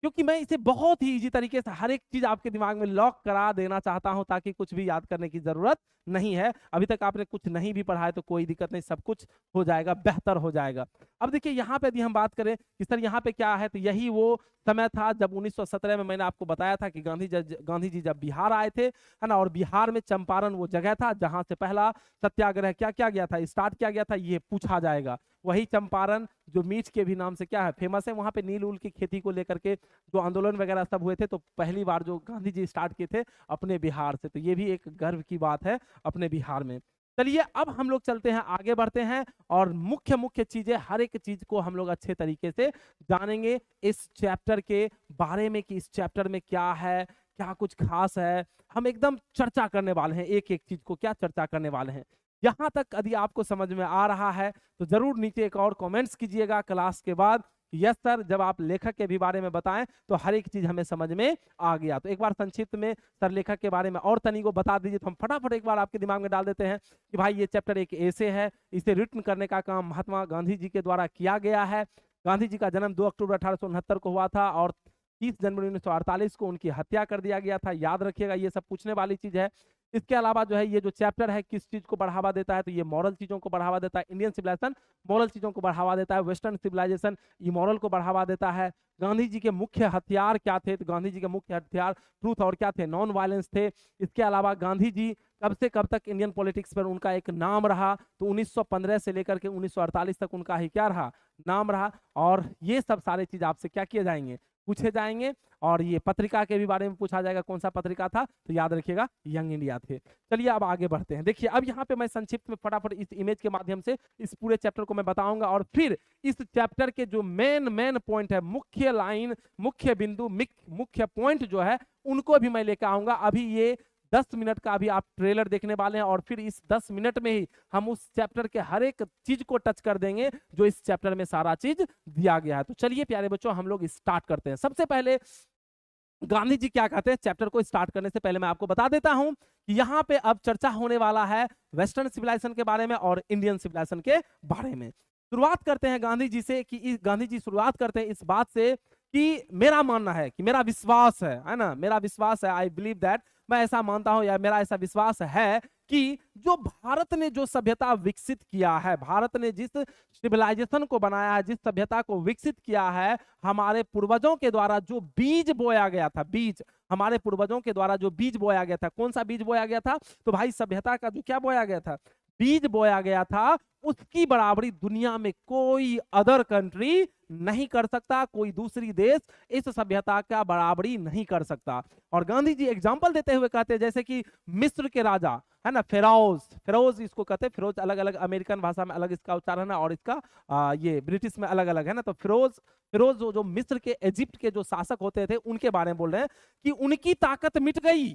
क्योंकि मैं इसे बहुत ही इजी तरीके से हर एक चीज आपके दिमाग में लॉक करा देना चाहता हूं, ताकि कुछ भी याद करने की जरूरत नहीं है। अभी तक आपने कुछ नहीं भी पढ़ा है तो कोई दिक्कत नहीं, सब कुछ हो जाएगा, बेहतर हो जाएगा। अब देखिए यहाँ पे यदि हम बात करें कि सर यहाँ पे क्या है, तो यही वो समय था जब 1917 में मैंने आपको बताया था कि गांधी जी जब बिहार आए थे, है ना। और बिहार में चंपारण वो जगह था जहां से पहला सत्याग्रह क्या किया गया था, स्टार्ट किया गया था, ये पूछा जाएगा। वही चंपारण जो मीट के भी नाम से क्या है, फेमस है। वहां पे नील ऊल की खेती को लेकर के जो आंदोलन वगैरह सब हुए थे, तो पहली बार जो गांधी जी स्टार्ट किए थे अपने बिहार से, तो ये भी एक गर्व की बात है अपने बिहार में। चलिए अब हम लोग चलते हैं, आगे बढ़ते हैं और मुख्य मुख्य चीजें, हर एक चीज को हम लोग अच्छे तरीके से जानेंगे इस चैप्टर के बारे में, कि इस चैप्टर में क्या है, क्या कुछ खास है। हम एकदम चर्चा करने वाले हैं, एक एक चीज को क्या चर्चा करने वाले हैं। यहां तक यदि आपको समझ में आ रहा है तो जरूर नीचे एक और कमेंट्स कीजिएगा क्लास के बाद, यस सर जब आप लेखक के भी बारे में बताएं तो हर एक चीज हमें समझ में आ गया। तो एक बार संक्षिप्त में सर लेखक के बारे में और तनी को बता दीजिए, तो हम फटाफट एक बार आपके दिमाग में डाल देते हैं कि भाई ये चैप्टर एक ऐसे है, इसे रिटन करने का काम महात्मा गांधी जी के द्वारा किया गया है। गांधी जी का जन्म 2 अक्टूबर 1869 को हुआ था और 30 जनवरी 1948 को उनकी हत्या कर दिया गया था। याद रखिएगा, ये सब पूछने वाली चीज है। इसके अलावा जो है ये जो चैप्टर है किस चीज को बढ़ावा देता है, तो ये मॉरल चीजों को बढ़ावा देता है। इंडियन सिविलाइजेशन मॉरल चीजों को बढ़ावा देता है, वेस्टर्न सिविलाइजेशन इमोरल को बढ़ावा देता है। गांधी जी के मुख्य हथियार क्या थे, तो गांधी जी के मुख्य हथियार ट्रूथ और क्या थे, नॉन वायलेंस थे। इसके अलावा गांधी जी कब से कब तक इंडियन पॉलिटिक्स पर उनका एक नाम रहा, तो 1915 से लेकर के 1948 तक उनका ही क्या रहा, नाम रहा। और ये सब सारे चीज आपसे क्या किए जाएंगे, पूछे जाएंगे। और ये पत्रिका के भी बारे में पूछा जाएगा, कौन सा पत्रिका था, तो याद रखिएगा यंग इंडिया थे। चलिए अब आगे बढ़ते हैं। देखिए अब यहाँ पे मैं संक्षिप्त में फटाफट इस इमेज के माध्यम से इस पूरे चैप्टर को मैं बताऊंगा, और फिर इस चैप्टर के जो मेन पॉइंट है, मुख्य लाइन, मुख्य बिंदु, मुख्य पॉइंट जो है, उनको भी मैं लेकर आऊंगा। अभी ये 10 मिनट का अभी आप ट्रेलर देखने वाले हैं और फिर इस 10 मिनट में ही हम उस चैप्टर के हर एक चीज को टच कर देंगे जो इस चैप्टर में सारा चीज दिया गया है। तो चलिए प्यारे बच्चों हम लोग स्टार्ट करते हैं। सबसे पहले गांधी जी क्या कहते हैं, चैप्टर को स्टार्ट करने से पहले मैं आपको बता देता हूं कि यहाँ पे अब चर्चा होने वाला है वेस्टर्न सिविलाइजेशन के बारे में और इंडियन सिविलाइजेशन के बारे में। शुरुआत करते हैं गांधी जी से कि गांधी जी शुरुआत करते हैं इस बात से कि मेरा मानना है, कि मेरा विश्वास है ना, मेरा विश्वास है, आई बिलीव दैट मैं ऐसा मानता हूं या मेरा ऐसा विश्वास है कि जो भारत ने जो सभ्यता विकसित किया है, भारत ने जिस सिविलाइजेशन को बनाया है, जिस सभ्यता को विकसित किया है, हमारे पूर्वजों के द्वारा जो बीज बोया गया था, बीज हमारे पूर्वजों के द्वारा जो बीज बोया गया था, कौन सा बीज बोया गया था? तो भाई सभ्यता का जो क्या बोया गया था, बीज बोया गया था, उसकी बराबरी दुनिया में कोई अदर कंट्री नहीं कर सकता, कोई दूसरी देश इस सभ्यता का बराबरी नहीं कर सकता। और गांधी जी एग्जाम्पल देते हुए कहते हैं, जैसे कि मिस्र के राजा है ना, फेराउज, फेरोज इसको कहते हैं, फिरोज अलग अलग अमेरिकन भाषा में अलग इसका उच्चारण है और इसका ये ब्रिटिश में अलग अलग है ना। तो फिरोज फिरोज जो मिस्र के, इजिप्ट के जो शासक होते थे, उनके बारे में बोल रहे हैं कि उनकी ताकत मिट गई,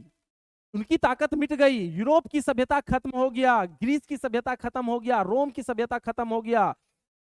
उनकी ताकत मिट गई, यूरोप की सभ्यता खत्म हो गया, ग्रीस की सभ्यता खत्म हो गया, रोम की सभ्यता खत्म हो गया,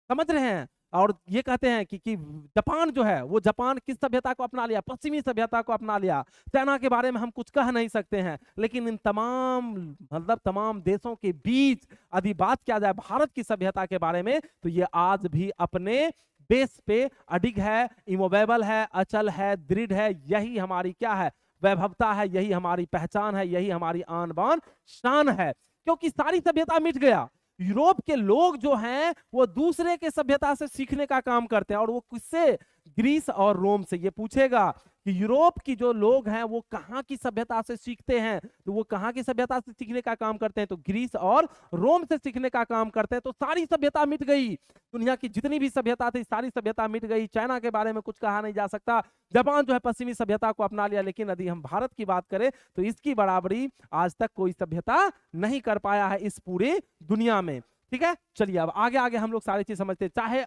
समझ रहे हैं। और ये कहते हैं कि जापान जो है, वो जापान किस सभ्यता को अपना लिया? पश्चिमी सभ्यता को अपना लिया। चाइना के बारे में हम कुछ कह नहीं सकते हैं, लेकिन इन तमाम मतलब तमाम देशों के बीच यदि बात किया जाए भारत की सभ्यता के बारे में, तो ये आज भी अपने बेस पे अडिग है, इमोवेबल है, अचल है, दृढ़ है। यही हमारी क्या है? वैभवता है, यही हमारी पहचान है, यही हमारी आन बान शान है। क्योंकि सारी सभ्यता मिट गया। यूरोप के लोग जो हैं वो दूसरे के सभ्यता से सीखने का काम करते हैं, और वो किससे? ग्रीस और रोम से। ये पूछेगा कि यूरोप की जो लोग हैं वो कहाँ की सभ्यता से सीखते हैं, तो वो कहाँ की सभ्यता से सीखने का काम करते हैं? तो ग्रीस और रोम से सीखने का काम करते हैं। तो सारी सभ्यता मिट गई, दुनिया की जितनी भी सभ्यता थी सारी सभ्यता मिट गई। चाइना के बारे में कुछ कहा नहीं जा सकता, जापान जो है पश्चिमी सभ्यता को अपना लिया, लेकिन यदि हम भारत की बात करें तो इसकी बराबरी आज तक कोई सभ्यता नहीं कर पाया है इस पूरी दुनिया में। ठीक है, चलिए अब आगे आगे हम लोग सारी चीज समझते हैं। चाहे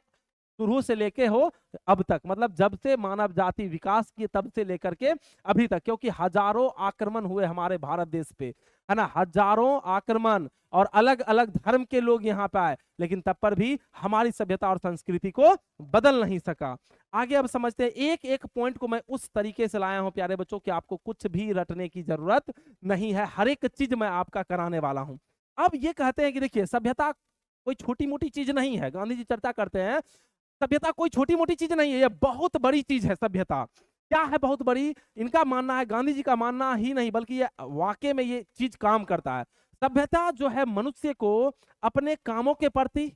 शुरू से लेके हो अब तक, मतलब जब से मानव जाति विकास की तब से लेकर के अभी तक, क्योंकि हजारों आक्रमण हुए हमारे भारत देश पे, है ना, हजारों आक्रमण, और अलग अलग धर्म के लोग यहाँ पे आए, लेकिन तब पर भी हमारी सभ्यता और संस्कृति को बदल नहीं सका। आगे अब समझते हैं, एक एक पॉइंट को मैं उस तरीके से लाया हूं प्यारे बच्चों कि आपको कुछ भी रटने की जरूरत नहीं है, हर एक चीज मैं आपका कराने वाला हूं। अब ये कहते हैं कि देखिए सभ्यता कोई छोटी मोटी चीज नहीं है। गांधी जी चर्चा करते हैं सभ्यता कोई छोटी मोटी चीज नहीं है, यह बहुत बड़ी चीज है। सभ्यता क्या है? बहुत बड़ी। इनका मानना है, गांधी जी का मानना ही नहीं बल्कि ये वाकई में ये चीज काम करता है। सभ्यता जो है मनुष्य को अपने कामों के प्रति,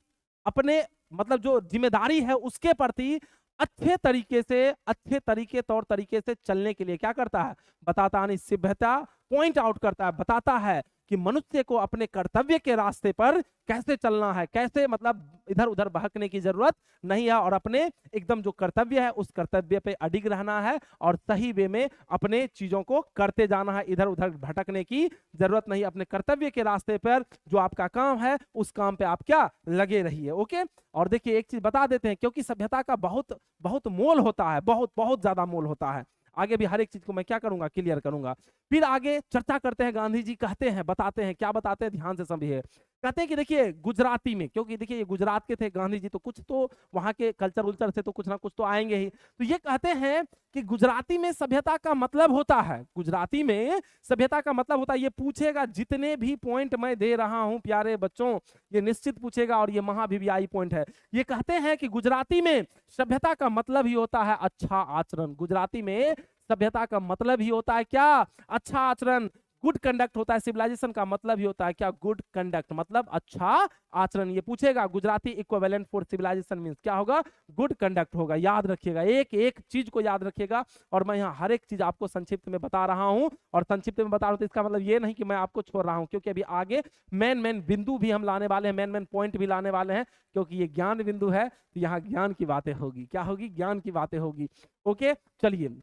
अपने मतलब जो जिम्मेदारी है उसके प्रति अच्छे तरीके तौर तरीके से चलने के लिए क्या करता है? बताता नहीं, सभ्यता पॉइंट आउट करता है, बताता है कि मनुष्य को अपने कर्तव्य के रास्ते पर कैसे चलना है, कैसे मतलब इधर उधर भटकने की जरूरत नहीं है, और अपने एकदम जो कर्तव्य है उस कर्तव्य पे अडिग रहना है और सही वे में अपने चीजों को करते जाना है, इधर उधर भटकने की जरूरत नहीं। अपने कर्तव्य के रास्ते पर जो आपका काम है उस काम पे आप क्या लगे रहिए। ओके, और देखिए एक चीज बता देते हैं, क्योंकि सभ्यता का बहुत बहुत मोल होता है, बहुत बहुत ज्यादा मोल होता है। आगे भी हर एक चीज को मैं क्या करूंगा? क्लियर करूंगा। फिर आगे चर्चा करते हैं। गांधी जी कहते हैं, बताते हैं, क्या बताते हैं, ध्यान से समझिए। कहते हैं कि देखिए गुजराती में, क्योंकि देखिए ये गुजरात के थे गांधी जी, तो कुछ तो वहां के कल्चर उल्चर से तो कुछ ना कुछ तो आएंगे ही। तो ये कहते हैं कि गुजराती में सभ्यता का मतलब होता है, गुजराती में सभ्यता का मतलब होता है, ये पूछेगा जितने भी पॉइंट मैं दे रहा हूं प्यारे बच्चों, ये निश्चित पूछेगा, और ये महाभिव्यायी पॉइंट है। ये कहते हैं कि गुजराती में सभ्यता का मतलब ही होता है अच्छा आचरण। गुजराती में सभ्यता का मतलब ही होता है क्या? अच्छा आचरण, गुड कंडक्ट होता है। सिविलाइजेशन का मतलब ही होता है क्या? गुड कंडक्ट, मतलब अच्छा आचरण। ये पूछेगा Gujarati equivalent for civilization means क्या होगा? गुड कंडक्ट होगा। याद रखिएगा, एक एक चीज को याद रखिएगा, और मैं यहाँ हर एक चीज आपको संक्षिप्त में बता रहा हूँ। और संक्षिप्त में बता रहा हूँ तो इसका मतलब ये नहीं कि मैं आपको छोड़ रहा हूँ, क्योंकि अभी आगे मेन बिंदु भी हम लाने वाले हैं, मेन पॉइंट भी लाने वाले हैं, क्योंकि ये ज्ञान बिंदु है, तो यहाँ ज्ञान की बातें होगी। क्या होगी? ज्ञान की बातें होगी। ओके, चलिए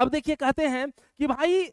अब देखिए, कहते हैं कि भाई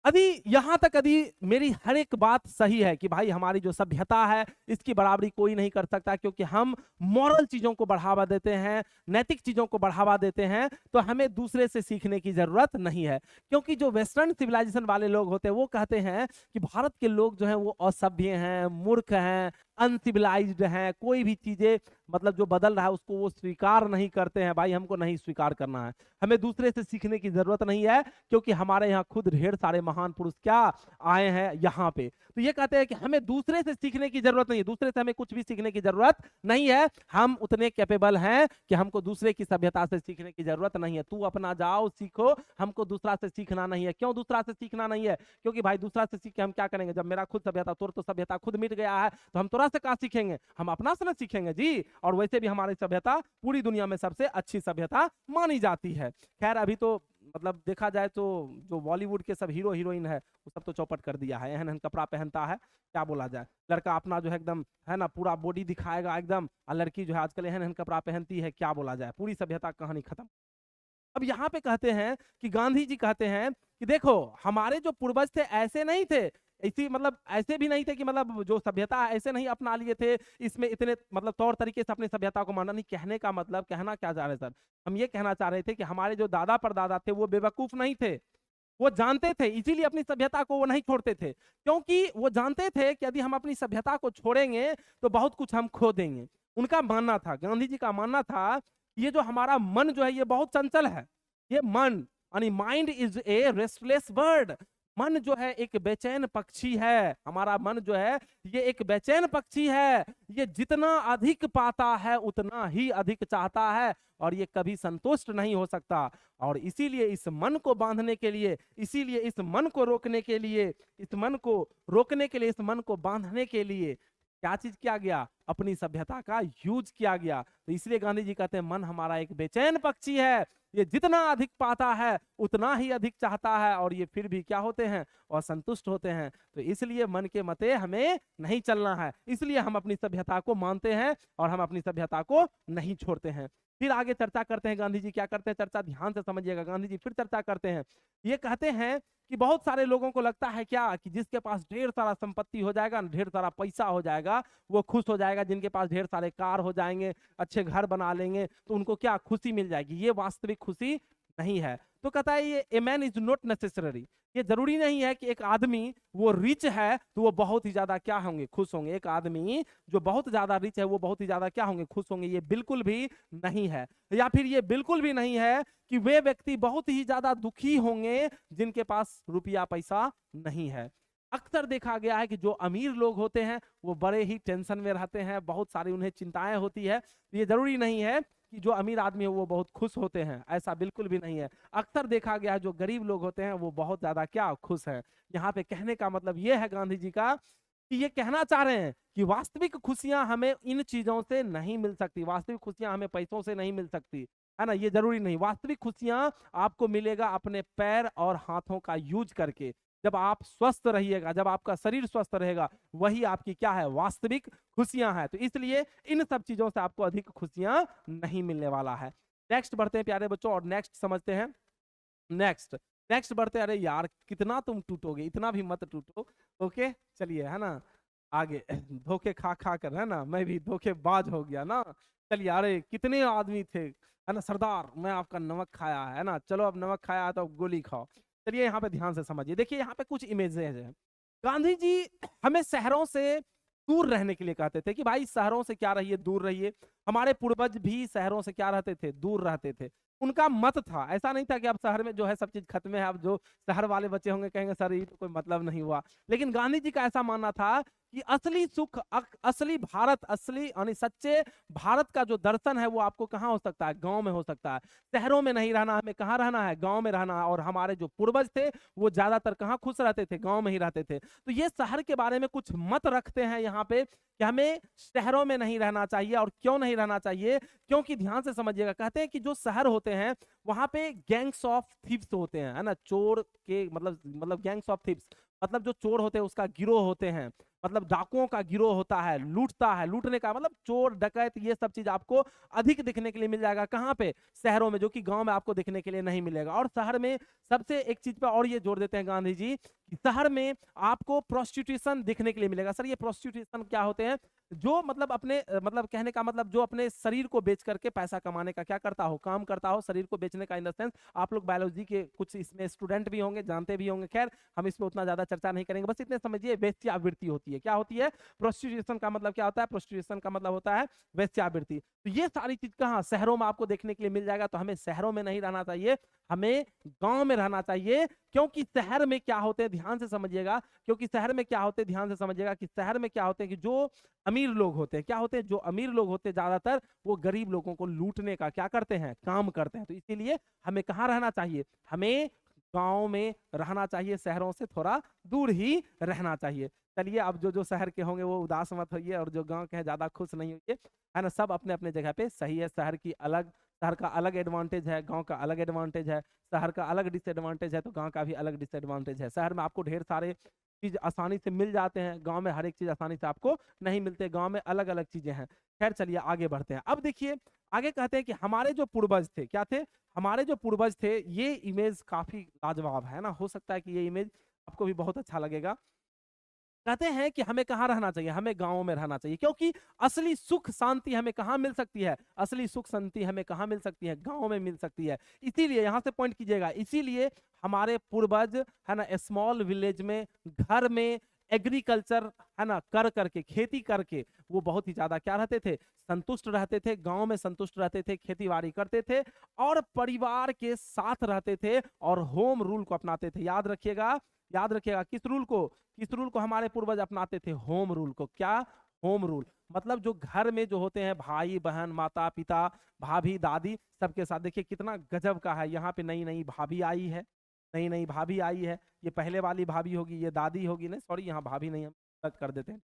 यदि यहां तक यदि मेरी हर एक बात सही है कि भाई हमारी जो सभ्यता है इसकी बराबरी कोई नहीं कर सकता, क्योंकि हम मॉरल चीजों को बढ़ावा देते हैं, नैतिक चीजों को बढ़ावा देते हैं, तो हमें दूसरे से सीखने की जरूरत नहीं है। क्योंकि जो वेस्टर्न सिविलाइजेशन वाले लोग होते हैं वो कहते हैं कि भारत के लोग जो हैं वो असभ्य हैं, मूर्ख हैं, अनसिविलाइज्ड हैं, कोई भी चीजें मतलब जो बदल रहा है उसको वो स्वीकार नहीं करते हैं। भाई हमको नहीं स्वीकार करना है, हमें दूसरे से सीखने की जरूरत नहीं है, क्योंकि हमारे यहाँ खुद ढेर सारे महान पुरुष क्या आए हैं यहाँ पे। तो ये कहते हैं कि हमें दूसरे से सीखने की जरूरत नहीं है, दूसरे से हमें कुछ भी सीखने की जरूरत नहीं है, हम उतने कैपेबल हैं कि हमको दूसरे की सभ्यता से सीखने की जरूरत नहीं है। तू अपना जाओ सीखो, हमको दूसरा से सीखना नहीं है। क्यों दूसरा से सीखना नहीं है? क्योंकि भाई दूसरा से सीख के हम क्या करेंगे? जब मेरा खुद सभ्यता, तोर तो सभ्यता खुद मिट गया है, तो हम तोरा से कहाँ सीखेंगे? हम अपना से ना सीखेंगे जी। और वैसे भी हमारी सभ्यता पूरी दुनिया में सबसे अच्छी सभ्यता मानी जाती है। खैर अभी तो मतलब देखा जाए तो जो बॉलीवुड के सब हीरो हीरोइन है वो सब तो चौपट कर दिया है, एहन कपड़ा पहनता है, क्या बोला जाए। लड़का अपना जो है एकदम है ना पूरा बॉडी दिखाएगा एकदम, और लड़की जो है आजकल एहन कपड़ा पहनती है, क्या बोला जाए, पूरी सभ्यता कहानी खत्म। अब यहाँ पे कहते हैं कि गांधी जी कहते हैं कि देखो हमारे जो पूर्वज थे ऐसे नहीं थे, इसी मतलब ऐसे भी नहीं थे कि मतलब जो सभ्यता है ऐसे नहीं अपना लिए थे, इसमें इतने मतलब तौर तरीके से अपनी सभ्यता को माना नहीं। कहने का मतलब, कहना क्या चाह रहे सर, हम ये कहना चाह रहे थे कि हमारे जो दादा परदादा थे वो बेवकूफ नहीं थे, वो जानते थे, इसीलिए अपनी सभ्यता को वो नहीं छोड़ते थे, क्योंकि वो जानते थे कि यदि हम अपनी सभ्यता को छोड़ेंगे तो बहुत कुछ हम खो देंगे। उनका मानना था, गांधी जी का मानना था, ये जो हमारा मन जो है ये बहुत चंचल है, ये मन यानी mind is a restless bird, मन जो है एक बेचैन पक्षी है, हमारा मन जो है ये एक बेचैन पक्षी है, ये जितना अधिक पाता है उतना ही अधिक चाहता है, और ये कभी संतुष्ट नहीं हो सकता। और इसीलिए इस मन को बांधने के लिए, इसीलिए इस मन को रोकने के लिए, इस मन को रोकने के लिए, इस मन को बांधने के लिए क्या चीज किया गया? अपनी सभ्यता का यूज किया गया। तो इसलिए गांधी जी कहते हैं मन हमारा एक बेचैन पक्षी है, ये जितना अधिक पाता है उतना ही अधिक चाहता है, और ये फिर भी क्या होते हैं? असंतुष्ट होते हैं। तो इसलिए मन के मते हमें नहीं चलना है, इसलिए हम अपनी सभ्यता को मानते हैं और हम अपनी सभ्यता को नहीं छोड़ते हैं। फिर आगे चर्चा करते हैं गांधी जी क्या करते हैं, चर्चा ध्यान से समझिएगा। गांधी जी फिर चर्चा करते हैं, ये कहते हैं कि बहुत सारे लोगों को लगता है क्या कि जिसके पास ढेर सारा संपत्ति हो जाएगा, ढेर सारा पैसा हो जाएगा, वो खुश हो जाएगा। जिनके पास ढेर सारे कार हो जाएंगे, अच्छे घर बना लेंगे, तो उनको क्या खुशी मिल जाएगी। ये वास्तविक खुशी नहीं है। तो कहता है ये a man is not necessary, ये जरूरी नहीं है कि एक आदमी वो रिच है तो वो बहुत ही ज्यादा क्या होंगे? खुश होंगे। एक आदमी जो बहुत ज्यादा रिच है वो बहुत ही ज्यादा क्या होंगे? खुश होंगे। ये बिल्कुल भी नहीं है। या फिर ये बिल्कुल भी नहीं है कि वे व्यक्ति बहुत ही ज्यादा दुखी होंगे जिनके पास रुपया पैसा नहीं है। अक्सर देखा गया है कि जो अमीर लोग होते हैं वो बड़े ही टेंशन में रहते हैं, बहुत सारी उन्हें चिंताएं होती है। ये जरूरी नहीं है कि जो अमीर आदमी है वो बहुत खुश होते हैं, ऐसा बिल्कुल भी नहीं है। अक्सर देखा गया है जो गरीब लोग होते हैं वो बहुत ज्यादा क्या खुश हैं। यहाँ पे कहने का मतलब ये है गांधी जी का कि ये कहना चाह रहे हैं कि वास्तविक खुशियां हमें इन चीजों से नहीं मिल सकती, वास्तविक खुशियां हमें पैसों से नहीं मिल सकती, है ना। ये जरूरी नहीं, वास्तविक खुशियां आपको मिलेगा अपने पैर और हाथों का यूज करके। जब आप स्वस्थ रहिएगा, जब आपका शरीर स्वस्थ रहेगा, वही आपकी क्या है? वास्तविक खुशियां हैं। तो इसलिए इन सब चीजों से आपको अधिक खुशियां नहीं मिलने वाला है। नेक्स्ट बढ़ते हैं प्यारे बच्चों, और नेक्स्ट समझते हैं। नेक्स्ट नेक्स्ट बढ़ते हैं। अरे यार कितना तुम टूटोगे, इतना भी मत टूटो। ओके चलिए, है ना, आगे धोखे खा खा कर, है ना, मैं भी धोखेबाज हो गया ना। चलिए, अरे कितने आदमी थे, है ना, सरदार मैं आपका नमक खाया है ना, चलो अब नमक खाया है तो अब गोली खाओ। चलिए यहाँ पे ध्यान से समझिए, देखिए यहाँ पे कुछ इमेजेस हैं। गांधी जी हमें शहरों से दूर रहने के लिए कहते थे कि भाई शहरों से क्या रहिए, दूर रहिए। हमारे पूर्वज भी शहरों से क्या रहते थे? दूर रहते थे। उनका मत था, ऐसा नहीं था कि अब शहर में जो है सब चीज खत्म है, अब जो शहर वाले बच्चे होंगे कहेंगे सर ये तो कोई मतलब नहीं हुआ। लेकिन गांधी जी का ऐसा मानना था कि असली सुख, असली भारत, असली यानी सच्चे भारत का जो दर्शन है वो आपको कहाँ हो सकता है? गांव में हो सकता है। शहरों में नहीं रहना, हमें कहाँ रहना है? गांव में रहना है। और हमारे जो पूर्वज थे वो ज्यादातर कहाँ खुश रहते थे? गांव में ही रहते थे। तो ये शहर के बारे में कुछ मत रखते हैं यहाँ पे कि हमें शहरों में नहीं रहना चाहिए। और क्यों नहीं रहना चाहिए? क्योंकि ध्यान से समझिएगा, कहते हैं कि जो शहर होते हैं वहां पे गैंग्स ऑफ थीव्स होते हैं, है ना, चोर के मतलब गैंग्स ऑफ थीव्स मतलब जो चोर होते हैं उसका गिरोह होते हैं, मतलब डाकुओं का गिरोह होता है, लूटता है, लूटने का मतलब चोर डकैत, ये सब चीज आपको अधिक दिखने के लिए मिल जाएगा। कहाँ पे? शहरों में, जो कि गांव में आपको दिखने के लिए नहीं मिलेगा। और शहर में सबसे एक चीज पे और ये जोड़ देते हैं गांधी जी, शहर में आपको प्रोस्टिट्यूशन देखने के लिए मिलेगा। सर ये प्रोस्टिट्यूशन क्या होते हैं? जो मतलब अपने मतलब कहने का मतलब जो अपने शरीर को बेच करके पैसा कमाने का क्या करता हो, काम करता हो, शरीर को बेचने का इन द सेंस। आप लोग बायोलॉजी के कुछ इसमें स्टूडेंट भी होंगे, जानते भी होंगे, खैर हम इस पे उतना ज्यादा चर्चा नहीं करेंगे, बस इतने समझिए वेश्यावृत्ति होती है। क्या होती है? प्रोस्टिट्यूशन का मतलब क्या होता है? प्रोस्टिट्यूशन का मतलब होता है वेश्यावृत्ति। तो ये सारी चीज कहाँ शहरों में आपको देखने के लिए मिल जाएगा। तो हमें शहरों में नहीं रहना चाहिए, हमें गांव में रहना चाहिए। क्योंकि शहर में क्या होते हैं, ध्यान से समझिएगा, क्योंकि शहर में क्या होते हैं, ध्यान से समझिएगा कि शहर में क्या होते हैं कि जो अमीर लोग होते हैं, क्या होते हैं, जो अमीर लोग होते हैं ज्यादातर वो गरीब लोगों को लूटने का क्या करते हैं, काम करते हैं। तो इसीलिए हमें कहाँ रहना चाहिए, हमें गांव में रहना चाहिए, शहरों से थोड़ा दूर ही रहना चाहिए। चलिए अब जो शहर के होंगे वो उदास मत होइए, और जो गांव के हैं ज्यादा खुश नहीं होइए, है ना। सब अपने अपने जगह पे सही है। शहर का अलग एडवांटेज है, गांव का अलग एडवांटेज है। शहर का अलग डिसएडवांटेज है तो गांव का भी अलग डिसएडवांटेज है। शहर में आपको ढेर सारे चीज आसानी से मिल जाते हैं, गांव में हर एक चीज आसानी से आपको नहीं मिलते, गांव में अलग अलग चीजें हैं। खैर चलिए आगे बढ़ते हैं। अब देखिए आगे कहते हैं कि हमारे जो पूर्वज थे, क्या थे, हमारे जो पूर्वज थे, ये इमेज काफी लाजवाब है ना। हो सकता है कि ये इमेज आपको भी बहुत अच्छा लगेगा। कहते हैं कि हमें कहाँ रहना चाहिए, हमें गांव में रहना चाहिए, क्योंकि असली सुख शांति हमें कहाँ मिल सकती है, असली सुख शांति हमें कहाँ मिल सकती है, गांव में मिल सकती है। इसीलिए यहां से पॉइंट कीजिएगा, इसीलिए हमारे पूर्वज है ना स्मॉल विलेज में, घर में एग्रीकल्चर है ना कर करके, खेती करके वो बहुत ही ज्यादा क्या रहते थे, संतुष्ट रहते थे, गांव में संतुष्ट रहते थे, खेती बाड़ी करते थे और परिवार के साथ रहते थे और होम रूल को अपनाते थे। याद रखिएगा, याद रखिएगा किस रूल को, किस रूल को हमारे पूर्वज अपनाते थे, होम रूल को। क्या? Home rule. मतलब जो घर में जो होते हैं भाई बहन माता पिता भाभी दादी सबके साथ। देखिए कितना गजब का है, यहाँ पे नई नई भाभी आई है, नई नई भाभी आई है। ये पहले वाली भाभी होगी, ये दादी होगी, नहीं सॉरी यहाँ भाभी नहीं, हम अलग कर देते हैं।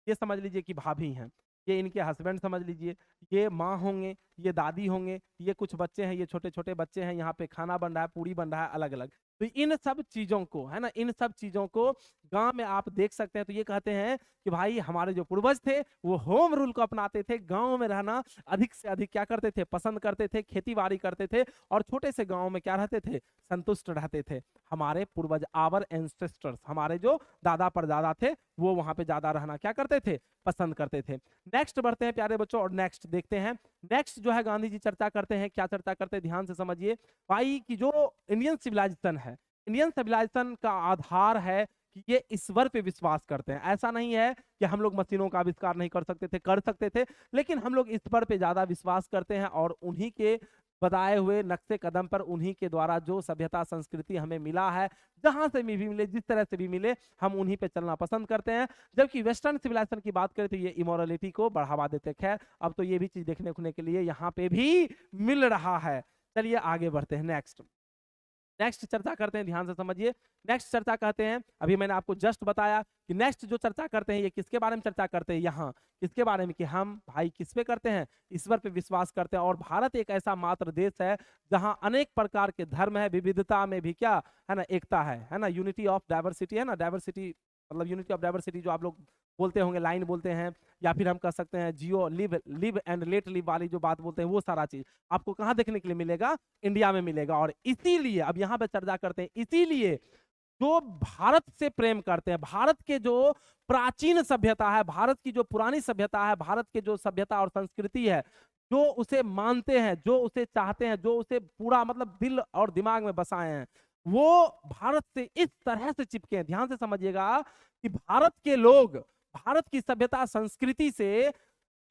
ये समझ लीजिए कि भाभी हैं, ये इनके हस्बैंड समझ लीजिए, ये माँ होंगे, ये दादी होंगे, ये कुछ बच्चे हैं, ये छोटे छोटे बच्चे हैं, यहाँ पे खाना बन रहा है, पूरी बन रहा है, अलग अलग। तो इन सब चीजों को है ना, इन सब चीजों को गांव में आप देख सकते हैं। तो ये कहते हैं कि भाई हमारे जो पूर्वज थे वो होम रूल को अपनाते थे, गांव में रहना अधिक से अधिक क्या करते थे, पसंद करते थे, खेती बाड़ी करते थे और छोटे से गांव में क्या रहते थे, संतुष्ट रहते थे। हमारे पूर्वज, आवर एंसेस्टर्स, हमारे जो दादा परदादा थे वो वहां पे ज्यादा रहना क्या करते थे, पसंद करते थे। नेक्स्ट बढ़ते हैं प्यारे बच्चों और नेक्स्ट देखते हैं। नेक्स्ट जो है गांधी जी चर्चा करते हैं, क्या चर्चा करते हैं, ध्यान से समझिए भाई कि जो इंडियन सिविलाइजेशन है, इंडियन सिविलाइजेशन का आधार है कि ये ईश्वर पे विश्वास करते हैं। ऐसा नहीं है कि हम लोग मशीनों का आविष्कार नहीं कर सकते थे, कर सकते थे, लेकिन हम लोग ईश्वर पे ज्यादा विश्वास करते हैं और उन्हीं के बताए हुए नक्शे कदम पर, उन्हीं के द्वारा जो सभ्यता संस्कृति हमें मिला है, जहां से भी मिले, जिस तरह से भी मिले, हम उन्हीं पे चलना पसंद करते हैं। जबकि वेस्टर्न सिविलाइजेशन की बात करें तो ये इमोरलिटी को बढ़ावा देते। खैर अब तो ये भी चीज देखने के लिए यहाँ पे भी मिल रहा है। चलिए आगे बढ़ते हैं। नेक्स्ट नेक्स्ट चर्चा करते हैं, ध्यान से समझिए। नेक्स्ट चर्चा कहते हैं, अभी मैंने आपको जस्ट बताया कि नेक्स्ट जो चर्चा करते हैं ये किसके बारे में चर्चा करते हैं, यहाँ किसके बारे में, कि हम भाई किस पे करते हैं, ईश्वर पे विश्वास करते हैं। और भारत एक ऐसा मात्र देश है जहां अनेक प्रकार के धर्म है, विविधता में भी क्या है ना, एकता है ना, यूनिटी ऑफ डाइवर्सिटी है ना, डाइवर्सिटी मतलब यूनिटी ऑफ डाइवर्सिटी जो आप लोग बोलते होंगे, लाइन बोलते हैं, या फिर हम कह सकते हैं जियो live live and let live वाली जो बात बोलते हैं, वो सारा चीज आपको कहाँ देखने के लिए मिलेगा, इंडिया में मिलेगा। और इसीलिए अब यहाँ पे चर्चा करते हैं, इसीलिए जो भारत से प्रेम करते हैं, भारत के जो प्राचीन सभ्यता है, भारत की जो पुरानी सभ्यता है, भारत के जो सभ्यता और संस्कृति है, जो उसे मानते हैं, जो उसे चाहते हैं, जो उसे पूरा मतलब दिल और दिमाग में बसाए हैं, वो भारत से इस तरह से चिपके हैं। ध्यान से समझिएगा कि भारत के लोग भारत की सभ्यता संस्कृति से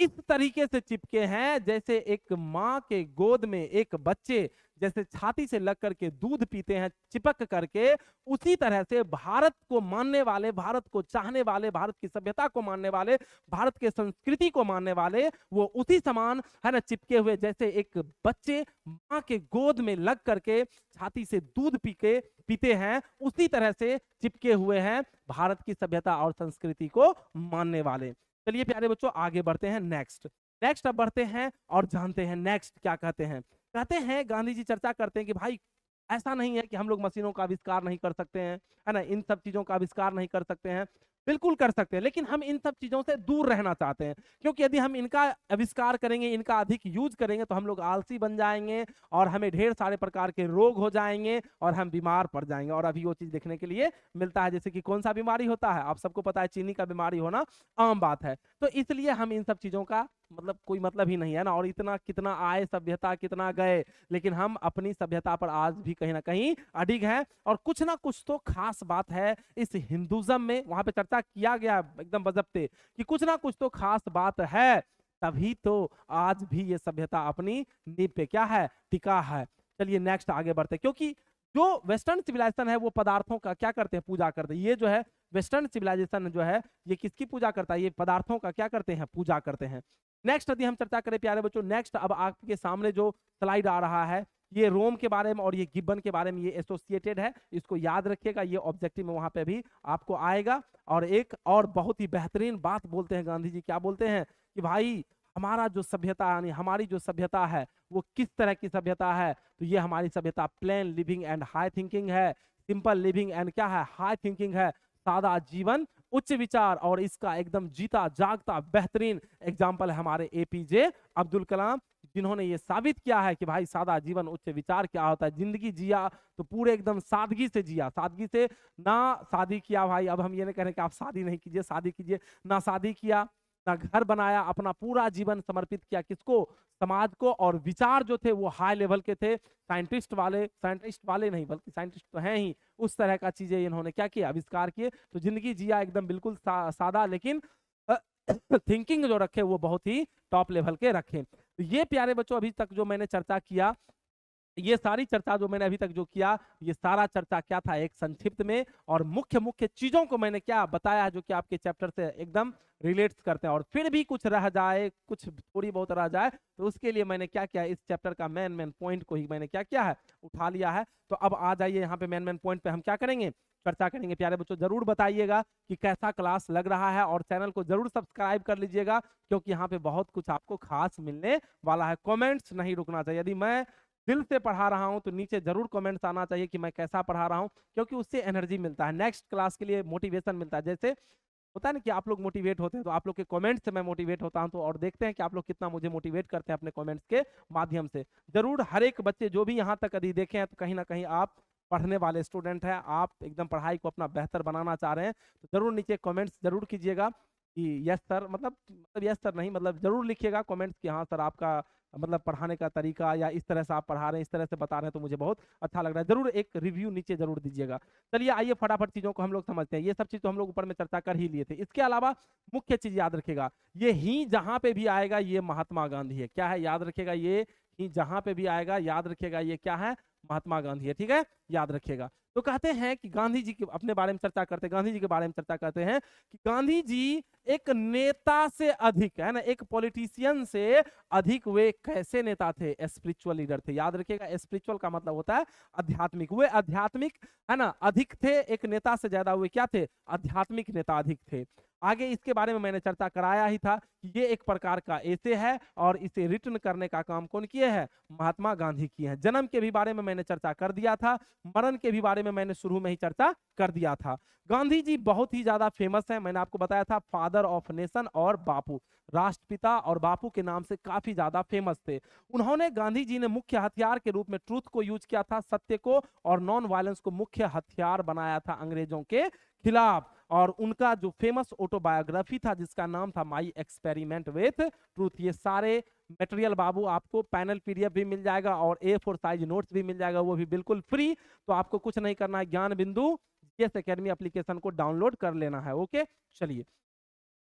इस तरीके से चिपके हैं जैसे एक माँ के गोद में एक बच्चे जैसे छाती से लग करके दूध पीते हैं चिपक करके, उसी तरह से भारत को मानने वाले, भारत को चाहने वाले, भारत की सभ्यता को मानने वाले, भारत के संस्कृति को मानने वाले, वो उसी समान है ना चिपके हुए, जैसे एक बच्चे माँ के गोद में लग करके छाती से दूध पीते हैं, उसी तरह से चिपके हुए हैं भारत की सभ्यता और संस्कृति को मानने वाले। चलिए प्यारे बच्चों आगे बढ़ते हैं। नेक्स्ट अब बढ़ते हैं और जानते हैं नेक्स्ट क्या कहते हैं। कहते हैं गांधी जी चर्चा करते हैं कि भाई ऐसा नहीं है कि हम लोग मशीनों का आविष्कार नहीं कर सकते हैं, है ना, इन सब चीजों का आविष्कार नहीं कर सकते हैं, बिल्कुल कर सकते हैं, लेकिन हम इन सब चीज़ों से दूर रहना चाहते हैं, क्योंकि यदि हम इनका आविष्कार करेंगे, इनका अधिक यूज़ करेंगे, तो हम लोग आलसी बन जाएँगे और हमें ढेर सारे प्रकार के रोग हो जाएँगे और हम बीमार पड़ जाएँगे। और अभी वो चीज़ देखने के लिए मिलता है, जैसे कि कौन-सा बीमारी होता है? आप सबको पता है, चीनी का बीमारी होना आम बात है। तो इसलिए हम इन सब चीज़ों का मतलब कोई मतलब ही नहीं है ना, और इतना कितना आए सभ्यता, कितना गए, लेकिन हम अपनी सभ्यता पर आज भी कहीं न कहीं अडिग हैं। और कुछ ना कुछ तो खास बात है इस हिंदुइज़्म में, वहाँ पे चर्चा किया गया एकदम बज़ब्ते कि कुछ ना कुछ तो खास बात है, तभी तो आज भी ये सभ्यता अपनी नींव पे क्या है? टिका है। चलिए नेक्स्ट आगे बढ़ते हैं, क्योंकि जो वेस्टर्न सिविलाइजेशन है वो पदार्थों का क्या करते हैं? पूजा करते हैं। ये जो है वेस्टर्न सिविलाइजेशन जो है ये किसकी पूजा करता है? ये पदार्थों का क्या करते हैं? पूजा करते हैं। नेक्स्ट यदि हम चर्चा करें प्यारे बच्चों, नेक्स्ट अब आपके सामने जो स्लाइड आ रहा है, ये रोम के बारे में और ये गिब्बन के बारे में ये एसोसिएटेड है, इसको याद रखिएगा, ये ऑब्जेक्टिव में वहां पे भी आपको आएगा। और एक और बहुत ही बेहतरीन बात बोलते हैं गांधी जी, क्या बोलते हैं कि भाई हमारा जो सभ्यता यानी हमारी जो सभ्यता है वो किस तरह की सभ्यता है? तो ये हमारी सभ्यता plane living and high thinking है, सिंपल लिविंग एंड क्या है? हाई थिंकिंग है, सादा जीवन उच्च विचार। और इसका एकदम जीता जागता बेहतरीन एग्जाम्पल है हमारे एपीजे अब्दुल कलाम, जिन्होंने ये साबित किया है कि भाई सादा जीवन उच्च विचार क्या होता है। जिंदगी जिया तो पूरे एकदम सादगी से जिया, सादगी से ना शादी किया भाई, अब हम ये नहीं कह रहे कि आप शादी नहीं कीजिए, शादी कीजिए, ना शादी किया ना घर बनाया, अपना पूरा जीवन समर्पित किया किसको? समाज को। और विचार जो थे वो हाई लेवल के थे, साइंटिस्ट वाले नहीं बल्कि साइंटिस्ट तो हैं ही, उस तरह का चीजें इन्होंने क्या किया? आविष्कार किए। तो जिंदगी जिया एकदम बिल्कुल सादा, लेकिन थिंकिंग जो रखे वो बहुत ही टॉप लेवल के रखे। तो ये प्यारे बच्चों अभी तक जो मैंने चर्चा किया, ये सारी चर्चा जो मैंने अभी तक जो किया, ये सारा चर्चा क्या था? एक संक्षिप्त में, और मुख्य मुख्य चीजों को मैंने क्या बताया जो कि आपके चैप्टर से एकदम रिलेट्स करते हैं। और फिर भी कुछ रह जाए, कुछ थोड़ी बहुत रह जाए, तो उसके लिए मैंने क्या किया? इस चैप्टर का मेन पॉइंट को ही मैंने क्या किया है? उठा लिया है। तो अब आ जाइए यहाँ पे मेन पॉइंट पे हम क्या करेंगे? चर्चा करेंगे। प्यारे बच्चों जरूर बताइएगा कि कैसा क्लास लग रहा है, और चैनल को जरूर सब्सक्राइब कर लीजिएगा, क्योंकि यहाँ पे बहुत कुछ आपको खास मिलने वाला है। कमेंट्स नहीं रुकना चाहिए, यदि मैं दिल से पढ़ा रहा हूं तो नीचे जरूर कमेंट्स आना चाहिए कि मैं कैसा पढ़ा रहा हूं, क्योंकि उससे एनर्जी मिलता है, नेक्स्ट क्लास के लिए मोटिवेशन मिलता है। जैसे होता है ना कि आप लोग मोटिवेट होते हैं, तो आप लोग के कमेंट्स से मैं मोटिवेट होता हूं, तो और देखते हैं कि आप लोग कितना मुझे मोटिवेट करते हैं अपने कमेंट्स के माध्यम से। जरूर हर एक बच्चे जो भी यहाँ तक यदि देखे हैं, तो कहीं ना कहीं आप पढ़ने वाले स्टूडेंट हैं, आप एकदम पढ़ाई को अपना बेहतर बनाना चाह रहे हैं, तो जरूर नीचे कमेंट्स जरूर कीजिएगा कि यस सर, मतलब यस सर नहीं, मतलब जरूर लिखिएगा कमेंट्स कि हाँ सर आपका मतलब पढ़ाने का तरीका या इस तरह से आप पढ़ा रहे हैं, इस तरह से बता रहे हैं, तो मुझे बहुत अच्छा लग रहा है। जरूर एक रिव्यू नीचे जरूर दीजिएगा। चलिए आइए फटाफट चीजों को हम लोग समझते हैं। ये सब चीज तो हम लोग ऊपर में चर्चा कर ही लिए थे। इसके अलावा मुख्य चीज याद रखेगा, ये ही जहां पे भी आएगा ये महात्मा गांधी है। क्या है? याद रखेगा, ये ही जहां पे भी आएगा याद रखेगा ये क्या है? महात्मा गांधी है। ठीक है, याद रखिएगा। तो कहते हैं कि गांधी जी के अपने बारे में चर्चा करते हैं, गांधी जी के बारे में चर्चा करते हैं कि गांधी जी एक नेता से अधिक है ना, एक पॉलिटिशियन से अधिक वे कैसे नेता थे? स्पिरिचुअल लीडर थे। याद रखिएगा, स्पिरिचुअल का मतलब होता है आध्यात्मिक। वे आध्यात्मिक है ना अधिक थे, एक नेता से ज्यादा वे क्या थे? आध्यात्मिक नेता अधिक थे। आगे इसके बारे में मैंने चर्चा कराया ही था कि ये एक प्रकार का ऐसे है, और इसे रिटर्न करने का काम कौन किए हैं? महात्मा गांधी किए हैं। जन्म के भी बारे में मैंने चर्चा कर दिया था, मरण के भी बारे में मैंने शुरू में ही चर्चा कर दिया था। गांधी जी बहुत ही ज्यादा फेमस है, मैंने आपको बताया था फादर ऑफ नेशन और बापू, राष्ट्रपिता और बापू के नाम से काफी ज्यादा फेमस थे। उन्होंने गांधी जी ने मुख्य हथियार के रूप में ट्रूथ को यूज किया था, सत्य को, और नॉन वायलेंस को मुख्य हथियार बनाया था अंग्रेजों के खिलाफ। और उनका जो फेमस ऑटोबायोग्राफी था जिसका नाम था माई एक्सपेरिमेंट विथ ट्रूथ, ये सारे मटेरियल बाबू आपको पैनल पीडीएफ भी मिल जाएगा और A4 साइज नोट्स भी मिल जाएगा, वो भी बिल्कुल फ्री। तो आपको कुछ नहीं करना है, ज्ञान बिंदु जीएस एकेडमी एप्लीकेशन को डाउनलोड कर लेना है। ओके, चलिए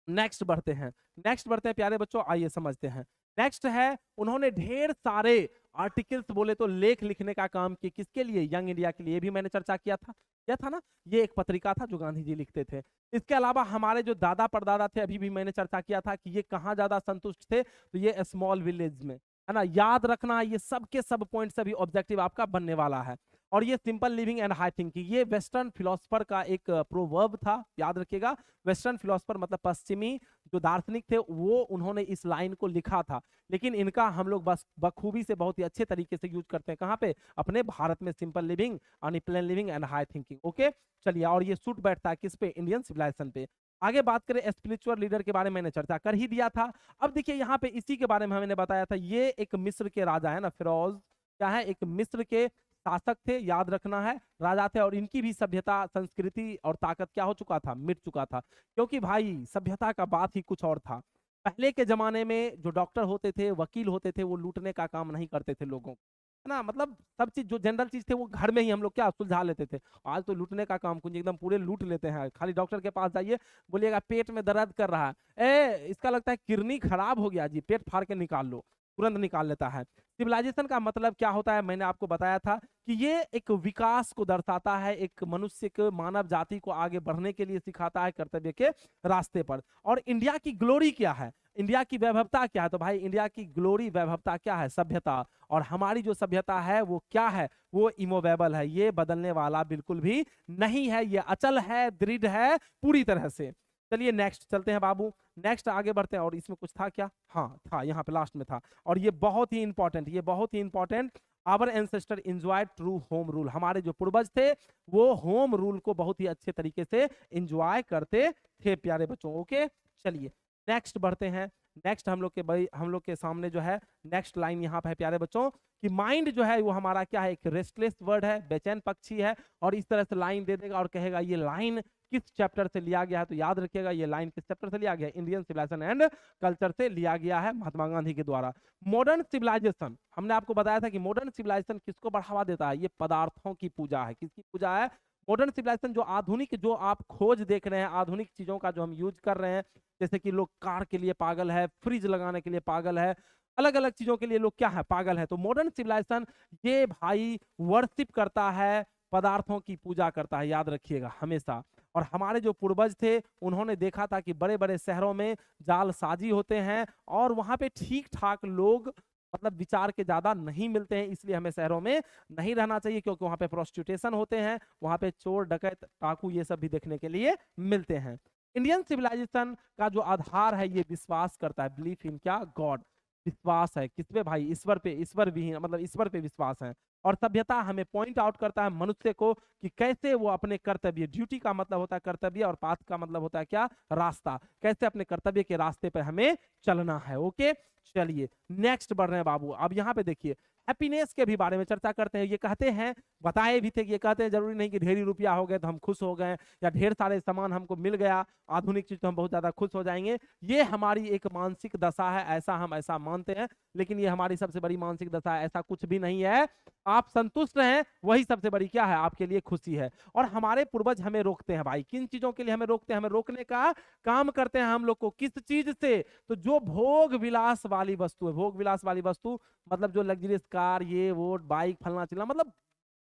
नेक्स्ट बढ़ते हैं, प्यारे बच्चों, आइए समझते हैं। नेक्स्ट है, उन्होंने ढेर सारे आर्टिकल्स बोले तो लेख लिखने का काम किया, किसके लिए? यंग इंडिया के लिए। भी मैंने चर्चा किया था, क्या था ना, ये एक पत्रिका था जो गांधी जी लिखते थे। इसके अलावा हमारे जो दादा परदादा थे, अभी भी मैंने चर्चा किया था कि ये कहाँ ज्यादा संतुष्ट थे, तो ये स्मॉल विलेज में, है ना। याद रखना, ये सब के सब पॉइंट अभी ऑब्जेक्टिव आपका बनने वाला है। और ये simple living and high thinking, ये वेस्टर्न फिलोसफर का एक प्रोवर्ब था, याद रखिएगा। वेस्टर्न फिलोसफर मतलब पश्चिमी जो दार्शनिक थे, वो उन्होंने इस लाइन को लिखा था, लेकिन इनका हम लोग बस बखूबी से बहुत ही अच्छे तरीके से यूज करते हैं। कहाँ पे? अपने भारत में। Simple living, plane living and high thinking. Okay, चलिए, और ये सूट बैठता है किस पे? इंडियन सिविलाइजेशन पे। आगे बात करें स्पिरिचुअल लीडर के बारे में मैंने चर्चा कर ही दिया था। अब देखिए यहाँ पे इसी के बारे में मैंने बताया था, ये एक मिस्र के राजा है ना, फिरोज क्या है, एक मिस्र के शासक थे, याद रखना है, राजा थे, और इनकी भी सभ्यता, संस्कृति और ताकत क्या हो चुका था, मिट चुका था। क्योंकि भाई सभ्यता का बात ही कुछ और था। पहले के जमाने में जो डॉक्टर होते थे, वकील होते थे, वो लूटने का काम नहीं करते थे लोगों को, है ना, मतलब सब चीज जो जनरल चीज थे वो घर में ही हम लोग क्या सुलझा लेते थे। आज तो लूटने का काम कुछ एकदम पूरे लूट लेते हैं। खाली डॉक्टर के पास जाइए, बोलिएगा पेट में दर्द कर रहा है, इसका लगता है किडनी खराब हो गया जी, पेट फाड़ के निकाल लो, तुरंत निकाल लेता है। सिविलाइजेशन का मतलब क्या होता है, मैंने आपको बताया था कि ये एक विकास को दर्शाता है, एक मनुष्य को, मानव जाति को आगे बढ़ने के लिए सिखाता है कर्तव्य के रास्ते पर। और इंडिया की ग्लोरी क्या है, इंडिया की वैभवता क्या है, तो भाई इंडिया की ग्लोरी वैभवता क्या है, सभ्यता। और हमारी जो सभ्यता है वो क्या है, वो इमोवेबल है, ये बदलने वाला बिल्कुल भी नहीं है, ये अचल है, दृढ़ है पूरी तरह से। चलिए नेक्स्ट चलते हैं बाबू, नेक्स्ट आगे बढ़ते हैं। और इसमें कुछ था क्या, हाँ था, यहाँ पे लास्ट में था, और ये बहुत ही इंपॉर्टेंट, ये बहुत ही important. Our ancestor enjoy true home rule, हमारे जो पूर्वज थे वो होम रूल को बहुत ही अच्छे तरीके से एंजॉय करते थे प्यारे बच्चों। ओके चलिए नेक्स्ट बढ़ते हैं। नेक्स्ट हम लोग के सामने जो है नेक्स्ट लाइन यहाँ पे है प्यारे बच्चों, कि माइंड जो है वो हमारा क्या है, एक रेस्टलेस वर्ड है, बेचैन पक्षी है। और इस तरह से लाइन दे देगा और कहेगा ये लाइन किस चैप्टर से लिया गया है, तो याद रखिएगा ये लाइन किस चैप्टर से लिया गया है, इंडियन सिविलाइजेशन एंड कल्चर से लिया गया है, महात्मा गांधी के द्वारा। मॉडर्न सिविलाइजेशन, हमने आपको बताया था कि मॉडर्न सिविलाइजेशन किसको बढ़ावा देता है, ये पदार्थों की पूजा है। किसकी पूजा है, मॉडर्न सिविलाइजेशन, जो आधुनिक, जो आप खोज देख रहे हैं, आधुनिक चीजों का जो हम यूज कर रहे हैं, जैसे कि लोग कार के लिए पागल है, फ्रिज लगाने के लिए पागल है, अलग अलग चीजों के लिए लोग क्या है, पागल है। तो मॉडर्न सिविलाइजेशन ये भाई वर्शिप करता है, पदार्थों की पूजा करता है, याद रखिएगा हमेशा। और हमारे जो पूर्वज थे उन्होंने देखा था कि बड़े बड़े शहरों में जालसाजी होते हैं और वहां पे ठीक ठाक लोग, मतलब विचार के ज्यादा नहीं मिलते हैं, इसलिए हमें शहरों में नहीं रहना चाहिए, क्योंकि वहां पे प्रोस्टिट्यूशन होते हैं, वहां पे चोर डकैत डाकू ये सब भी देखने के लिए मिलते हैं। इंडियन सिविलाइजेशन का जो आधार है ये विश्वास करता है, बिलीफ इन क्या, गॉड, विश्वास है किस पे भाई, ईश्वर पे, ईश्वर भी मतलब ईश्वर पे विश्वास है। और सभ्यता हमें पॉइंट आउट करता है मनुष्य को कि कैसे वो अपने कर्तव्य, ड्यूटी का मतलब होता है कर्तव्य और पाथ का मतलब होता है क्या, रास्ता, कैसे अपने कर्तव्य के रास्ते पर हमें चलना है। ओके चलिए नेक्स्ट बढ़ रहे हैं बाबू। अब यहाँ पे देखिए हैप्पीनेस के भी बारे में चर्चा करते हैं। ये कहते हैं, बताए भी थे कि ये कहते हैं जरूरी नहीं कि ढेर ही रुपया हो गए तो हम खुश हो गए, या ढेर सारे सामान हमको मिल गया, आधुनिक चीज तो हम बहुत ज्यादा खुश हो जाएंगे। ये हमारी एक मानसिक दशा है, ऐसा मानते हैं, लेकिन ये हमारी सबसे बड़ी मानसिक दशा है, ऐसा कुछ भी नहीं है। आप संतुष्ट रहें वही सबसे बड़ी क्या है, आपके लिए खुशी है। और हमारे पूर्वज हमें रोकते हैं भाई, किन चीजों के लिए हमें रोकते हैं, हमें रोकने का काम करते हैं हम लोग को, किस चीज से, तो जो भोग विलास वाली वस्तु है, भोग विलास वाली वस्तु मतलब जो लग्जरियस कार, ये वो बाइक फलना चिलना, मतलब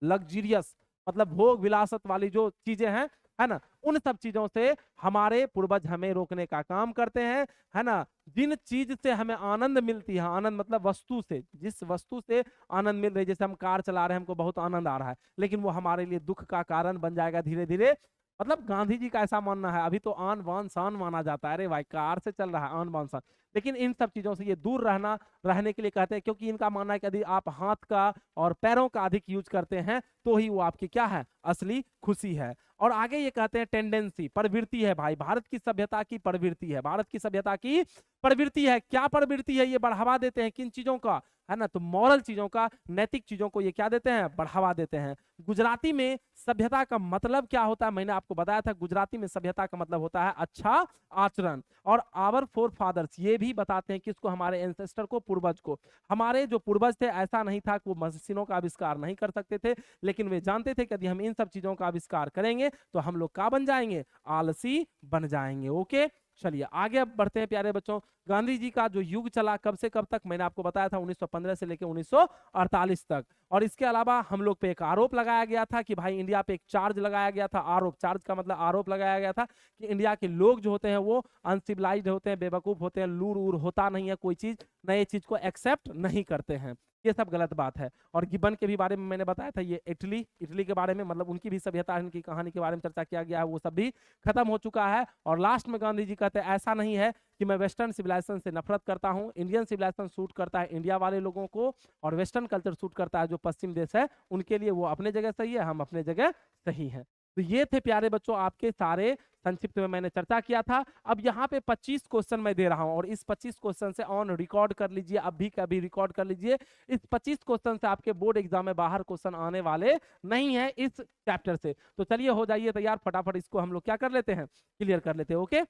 लग्जरियस, मतलब भोग विलासत वाली जो चीजें हैं, है ना, उन सब चीजों से हमारे पूर्वज हमें रोकने का काम करते हैं, है ना। जिन चीज से हमें आनंद मिलती है, आनंद मतलब वस्तु से, जिस वस्तु से आनंद मिल रही है, जैसे हम कार चला रहे हैं, हमको बहुत आनंद आ रहा है, लेकिन वो हमारे लिए दुख का कारण बन जाएगा धीरे धीरे। मतलब गांधी जी का ऐसा मानना है, अभी तो आन बान शान माना जाता है, अरे भाई कार से चल रहा है आन बान शान, लेकिन इन सब चीजों से ये दूर रहने के लिए कहते हैं, क्योंकि इनका मानना है कि यदि आप हाथ का और पैरों का अधिक यूज करते हैं तो ही वो आपकी क्या है, असली खुशी है। और आगे ये कहते हैं टेंडेंसी, प्रवृत्ति है भाई, भारत की सभ्यता की प्रवृत्ति है, भारत की सभ्यता की प्रवृत्ति है। क्या प्रवृत्ति है, ये बढ़ावा देते हैं किन चीजों का, है ना, तो मॉरल चीजों का, नैतिक चीजों को ये क्या देते हैं, बढ़ावा देते हैं। गुजराती में सभ्यता का मतलब क्या होता है, मैंने आपको बताया था, गुजराती में सभ्यता का मतलब होता है अच्छा आचरण। और आवर फोर फादर्स ये भी बताते हैं किसको, हमारे एंसेस्टर को, पूर्वज को। हमारे जो पूर्वज थे ऐसा नहीं था कि वो मशीनों का आविष्कार नहीं कर सकते थे, लेकिन वे जानते थे कि यदि हम इन सब चीजों का आविष्कार करेंगे तो हम लोग क्या बन जाएंगे, आलसी बन जाएंगे। ओके चलिए आगे अब बढ़ते हैं प्यारे बच्चों। गांधी जी का जो युग चला कब से कब तक, मैंने आपको बताया था 1915 से लेकर 1948 तक। और इसके अलावा हम लोग पे एक आरोप लगाया गया था कि भाई इंडिया पे एक चार्ज लगाया गया था, आरोप, चार्ज का मतलब आरोप लगाया गया था कि इंडिया के लोग जो होते हैं वो अनसिविलाइज्ड होते हैं, बेवकूफ होते हैं, लूर उर होता नहीं है, कोई चीज नए चीज को एक्सेप्ट नहीं करते हैं, ये सब गलत बात है। और गिब्बन के भी बारे में मैंने बताया था, ये इटली के बारे में, मतलब उनकी भी सभ्यता, उनकी कहानी के बारे में चर्चा किया गया है, वो सब भी खत्म हो चुका है। और लास्ट में गांधी जी कहते हैं ऐसा नहीं है कि मैं वेस्टर्न सिविलाइजेशन से नफरत करता हूं, इंडियन सिविलाइजेशन सूट करता है इंडिया वाले लोगों को, और वेस्टर्न कल्चर सूट करता है जो पश्चिम देश है उनके लिए, वो अपने जगह सही है, हम अपने जगह सही है। तो ये थे प्यारे बच्चों आपके सारे, संक्षिप्त में मैंने चर्चा किया था। अब यहाँ पे 25 क्वेश्चन मैं दे रहा हूँ और इस 25 क्वेश्चन से ऑन रिकॉर्ड कर लीजिए, अभी का भी रिकॉर्ड कर लीजिए। इस 25 क्वेश्चन से आपके बोर्ड एग्जाम में बाहर क्वेश्चन आने वाले नहीं है इस चैप्टर से। तो चलिए हो जाइए तैयार, फटाफट इसको हम लोग क्या कर लेते हैं, क्लियर कर लेते हैं। Okay,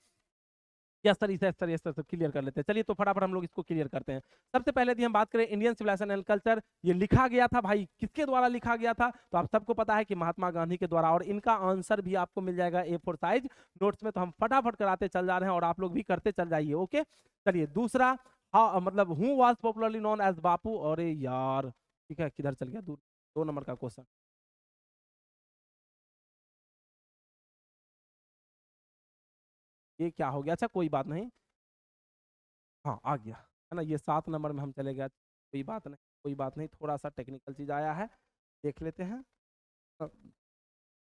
yes sir, yes sir, yes sir, clear कर लेते हैं। चलिए तो फटाफट हम लोग इसको क्लियर करते हैं। सबसे पहले यदि हम बात करें इंडियन सिविलाइजेशन एंड कल्चर, ये लिखा गया था भाई, किसके द्वारा लिखा गया था? तो आप सबको पता है कि महात्मा गांधी के द्वारा, और इनका आंसर भी आपको मिल जाएगा A4 साइज नोट्स में। तो हम फटाफट कराते चल जा रहे हैं और आप लोग भी करते चल जाइए। ओके, चलिए दूसरा, हाँ मतलब who was popularly known as Bapu. अरे यार ठीक है, किधर चल गया दूर, 2 नंबर का क्वेश्चन, ये क्या हो गया? अच्छा कोई बात नहीं, हाँ आ गया है ना, ये 7 नंबर में हम चले गए, कोई बात नहीं, कोई बात नहीं, थोड़ा सा टेक्निकल चीज आया है, देख लेते हैं। अ,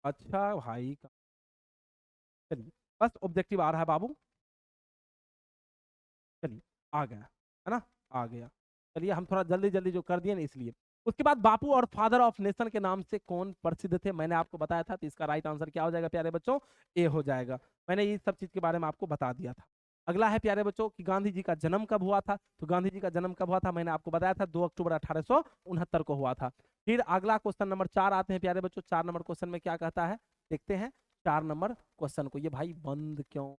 अच्छा भाई चलिए, बस ऑब्जेक्टिव आ रहा है बाबू, चलिए आ गया है ना, आ गया। चलिए हम थोड़ा जल्दी जल्दी जो कर दिए ना इसलिए। उसके बाद बापू और फादर ऑफ नेशन के नाम से कौन प्रसिद्ध थे? मैंने आपको बताया था, तो इसका राइट आंसर क्या हो जाएगा प्यारे बच्चों? ए हो जाएगा। मैंने ये सब चीज के बारे में आपको बता दिया था। अगला है प्यारे बच्चों कि गांधी जी का जन्म कब हुआ था? तो गांधी जी का जन्म कब हुआ था? मैंने आपको बताया था 2 अक्टूबर 1869 को हुआ था। फिर अगला क्वेश्चन नंबर 4 आते हैं प्यारे बच्चों। 4 नंबर क्वेश्चन में क्या कहता है, देखते हैं 4 नंबर क्वेश्चन को। ये भाई बंद क्यों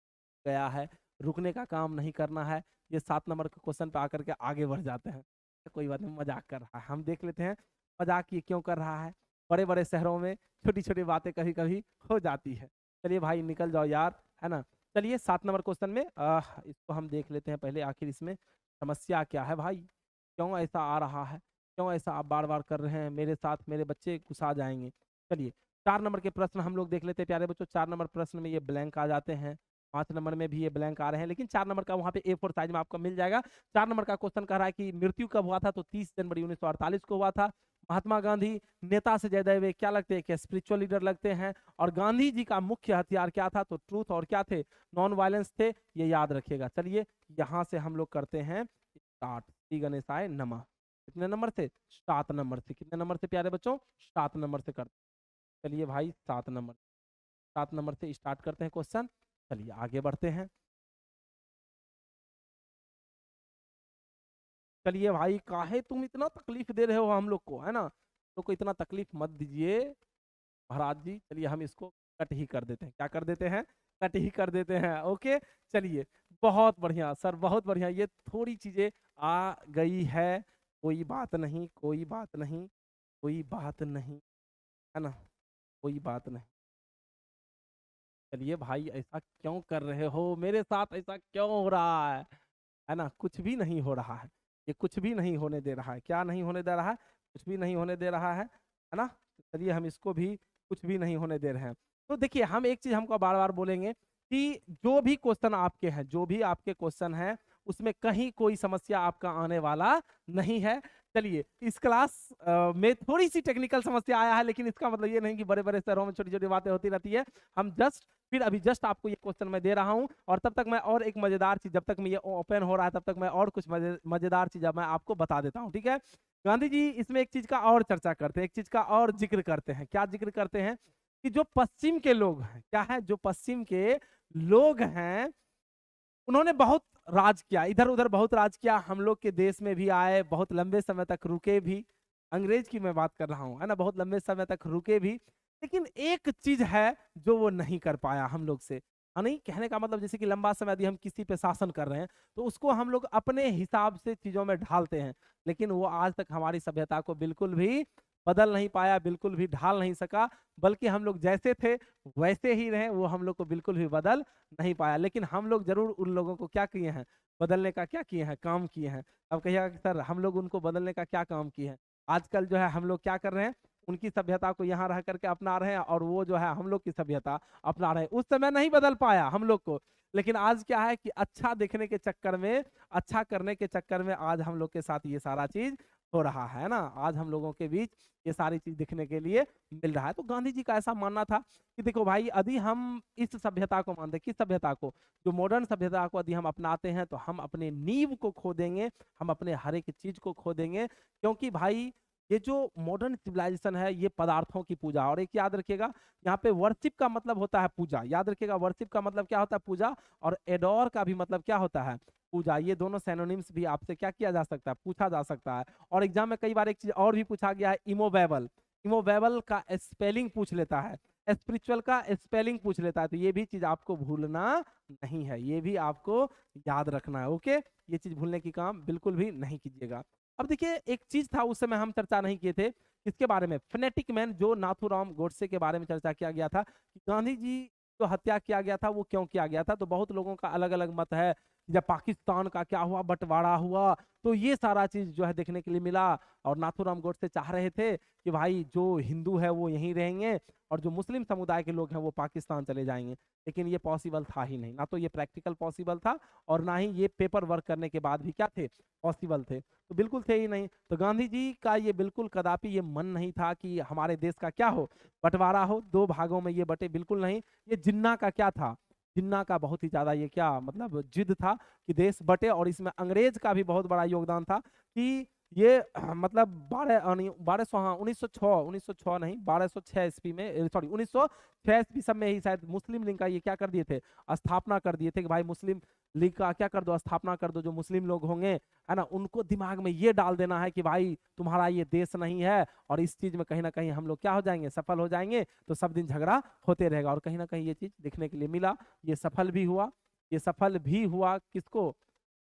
गया है, रुकने का काम नहीं करना है, ये 7 नंबर के क्वेश्चन पे आकर के आगे बढ़ जाते हैं। कोई बात नहीं, मजाक कर रहा है, हम देख लेते हैं मजाक ये क्यों कर रहा है। बड़े बड़े शहरों में छोटी छोटी बातें कभी कभी हो जाती है। चलिए भाई निकल जाओ यार, है ना। चलिए 7 नंबर क्वेश्चन में इसको हम देख लेते हैं पहले, आखिर इसमें समस्या क्या है भाई, क्यों ऐसा आ रहा है, क्यों ऐसा आप बार बार कर रहे हैं मेरे साथ, मेरे बच्चे गुस्सा जाएंगे। चलिए 4 नंबर के प्रश्न हम लोग देख लेते हैं प्यारे बच्चों। 4 नंबर प्रश्न में ये ब्लैंक आ जाते हैं, 5 नंबर में भी ये ब्लैंक आ रहे हैं, लेकिन 4 नंबर का वहाँ पे A4 साइज में आपको मिल जाएगा। 4 नंबर का क्वेश्चन कह रहा है कि मृत्यु कब हुआ था? तो 30 जनवरी 1948 को हुआ था। महात्मा गांधी नेता से ज्यादा वे क्या लगते हैं, क्या स्पिरिचुअल लीडर लगते हैं? और गांधी जी का मुख्य हथियार क्या था? तो ट्रूथ और क्या थे, नॉन वायलेंस थे, ये याद रखिएगा। चलिए यहाँ से हम लोग करते हैं स्टार्ट। श्री गणेशाय नमः। कितने नंबर से? 7 नंबर से। कितने नंबर से प्यारे बच्चों? 7 नंबर से करते। चलिए भाई 7 नंबर, 7 नंबर से स्टार्ट करते हैं क्वेश्चन। चलिए आगे बढ़ते हैं। चलिए भाई काहे तुम इतना तकलीफ दे रहे हो हम लोग को, है ना, तो को इतना तकलीफ मत दीजिए महाराज जी। चलिए हम इसको कट ही कर देते हैं, क्या कर देते हैं, कट ही कर देते हैं। ओके चलिए, बहुत बढ़िया सर, बहुत बढ़िया। ये थोड़ी चीजें आ गई है, कोई बात नहीं, कोई बात नहीं, कोई बात नहीं, है ना, कोई बात नहीं। चलिए भाई ऐसा क्यों कर रहे हो मेरे साथ, ऐसा क्यों हो रहा है ना, कुछ भी नहीं हो रहा है, ये कुछ भी नहीं होने दे रहा है। क्या नहीं होने दे रहा है? कुछ भी नहीं होने दे रहा है ना। चलिए हम इसको भी कुछ भी नहीं होने दे रहे हैं। तो देखिए हम एक चीज हमको बार बार बोलेंगे कि जो भी क्वेश्चन आपके हैं, जो भी आपके क्वेश्चन हैं, उसमें कहीं कोई समस्या आपका आने वाला नहीं है। चलिए इस क्लास में थोड़ी सी टेक्निकल समस्या आया है, लेकिन इसका मतलब ये नहीं कि बड़े बड़े शहरों में छोटी छोटी बातें होती रहती है। हम जस्ट फिर अभी जस्ट आपको ये क्वेश्चन मैं दे रहा हूं, और तब तक मैं और एक मजेदार चीज, जब तक मैं ये ओपन हो रहा है तब तक मैं और कुछ मजेदार चीज मैं आपको बता देता हूं, ठीक है। गांधी जी इसमें एक चीज का और चर्चा करते हैं, एक चीज का और जिक्र करते हैं। क्या जिक्र करते हैं? कि जो पश्चिम के लोग हैं, क्या है, जो पश्चिम के लोग हैं, उन्होंने बहुत राज किया, इधर उधर बहुत राज किया, हम लोग के देश में भी आए, बहुत लंबे समय तक रुके भी। अंग्रेज की मैं बात कर रहा हूँ, है ना, बहुत लंबे समय तक रुके भी। लेकिन एक चीज है जो वो नहीं कर पाया हम लोग से। नहीं कहने का मतलब जैसे कि लंबा समय यदि हम किसी पे शासन कर रहे हैं तो उसको हम लोग अपने हिसाब से चीजों में ढालते हैं, लेकिन वो आज तक हमारी सभ्यता को बिल्कुल भी बदल नहीं पाया, बिल्कुल भी ढाल नहीं सका, बल्कि हम लोग जैसे थे वैसे ही रहे, वो हम लोग को बिल्कुल भी बदल नहीं पाया। लेकिन हम लोग जरूर उन लोगों को क्या किए हैं, बदलने का क्या किए हैं, काम किए हैं। अब कहिएगा कि सर हम लोग उनको बदलने का क्या काम किए हैं? आजकल जो है हम लोग क्या कर रहे हैं, उनकी सभ्यता को यहाँ रह करके अपना रहे हैं, और वो जो है हम लोग की सभ्यता अपना रहे हैं। उस समय नहीं बदल पाया हम लोग को, लेकिन आज क्या है कि अच्छा देखने के चक्कर में, अच्छा करने के चक्कर में आज हम लोग के साथ ये सारा चीज हो रहा है ना। आज हम लोगों के बीच ये सारी चीज दिखने के लिए मिल रहा है। तो गांधी जी का ऐसा मानना था कि देखो भाई, यदि हम इस सभ्यता को मानते, किस सभ्यता को, जो मॉडर्न सभ्यता को यदि हम अपनाते हैं तो हम अपने नींव को खो देंगे, हम अपने हर एक चीज को खो देंगे। क्योंकि भाई ये जो मॉडर्न सिविलाइजेशन है ये पदार्थों की पूजा। और एक याद रखिएगा, यहाँ पे वर्शिप का मतलब होता है पूजा। याद रखिएगा, वर्शिप का मतलब क्या होता है? पूजा। और एडोर का भी मतलब क्या होता है? पूजा। ये दोनों सिनोनिम्स भी आपसे क्या किया जा सकता है? पूछा जा सकता है। और एग्जाम में कई बार एक चीज और भी पूछा गया है, इमोवेबल। इमोवेबल का स्पेलिंग पूछ लेता है, स्पिरिचुअल का स्पेलिंग पूछ लेता है। तो ये भी चीज आपको भूलना नहीं है, ये भी आपको याद रखना है। ओके, ये चीज भूलने की काम बिल्कुल भी नहीं कीजिएगा। अब देखिए, एक चीज था उस समय हम चर्चा नहीं किए थे, किसके बारे में? फेनेटिक मैन, जो नाथूराम गोडसे के बारे में चर्चा किया गया था कि गांधी जी जो हत्या किया गया था वो क्यों किया गया था। तो बहुत लोगों का अलग अलग मत है। जब पाकिस्तान का क्या हुआ, बंटवारा हुआ, तो ये सारा चीज जो है देखने के लिए मिला। और नाथूराम गोडसे चाह रहे थे कि भाई जो हिंदू है वो यहीं रहेंगे और जो मुस्लिम समुदाय के लोग हैं वो पाकिस्तान चले जाएंगे। लेकिन ये पॉसिबल था ही नहीं, ना तो ये प्रैक्टिकल पॉसिबल था और ना ही ये पेपर वर्क करने के बाद भी क्या थे? पॉसिबल थे। तो बिल्कुल थे ही नहीं। तो गांधी जी का ये बिल्कुल कदापि ये मन नहीं था कि हमारे देश का क्या हो? बंटवारा हो, दो भागों में ये बटे, बिल्कुल नहीं। ये जिन्ना का क्या था? जिन्ना का बहुत ही ज्यादा ये क्या मतलब जिद था कि देश बटे। और इसमें अंग्रेज का भी बहुत बड़ा योगदान था कि ये मतलब 1200 हाँ 1906 नहीं 1206 ईस्वी में, सॉरी 1906 ईस्वी सब में ही शायद मुस्लिम लीग का ये क्या कर दिए थे? स्थापना कर दिए थे कि भाई मुस्लिम लीग का क्या कर दो? स्थापना कर दो। जो मुस्लिम लोग होंगे है ना, उनको दिमाग में ये डाल देना है कि भाई तुम्हारा ये देश नहीं है और इस चीज में कहीं ना कहीं हम लोग क्या हो जाएंगे? सफल हो जाएंगे। तो सब दिन झगड़ा होते रहेगा। और कहीं ना कहीं ये चीज देखने के लिए मिला। ये सफल भी हुआ, ये सफल भी हुआ। किसको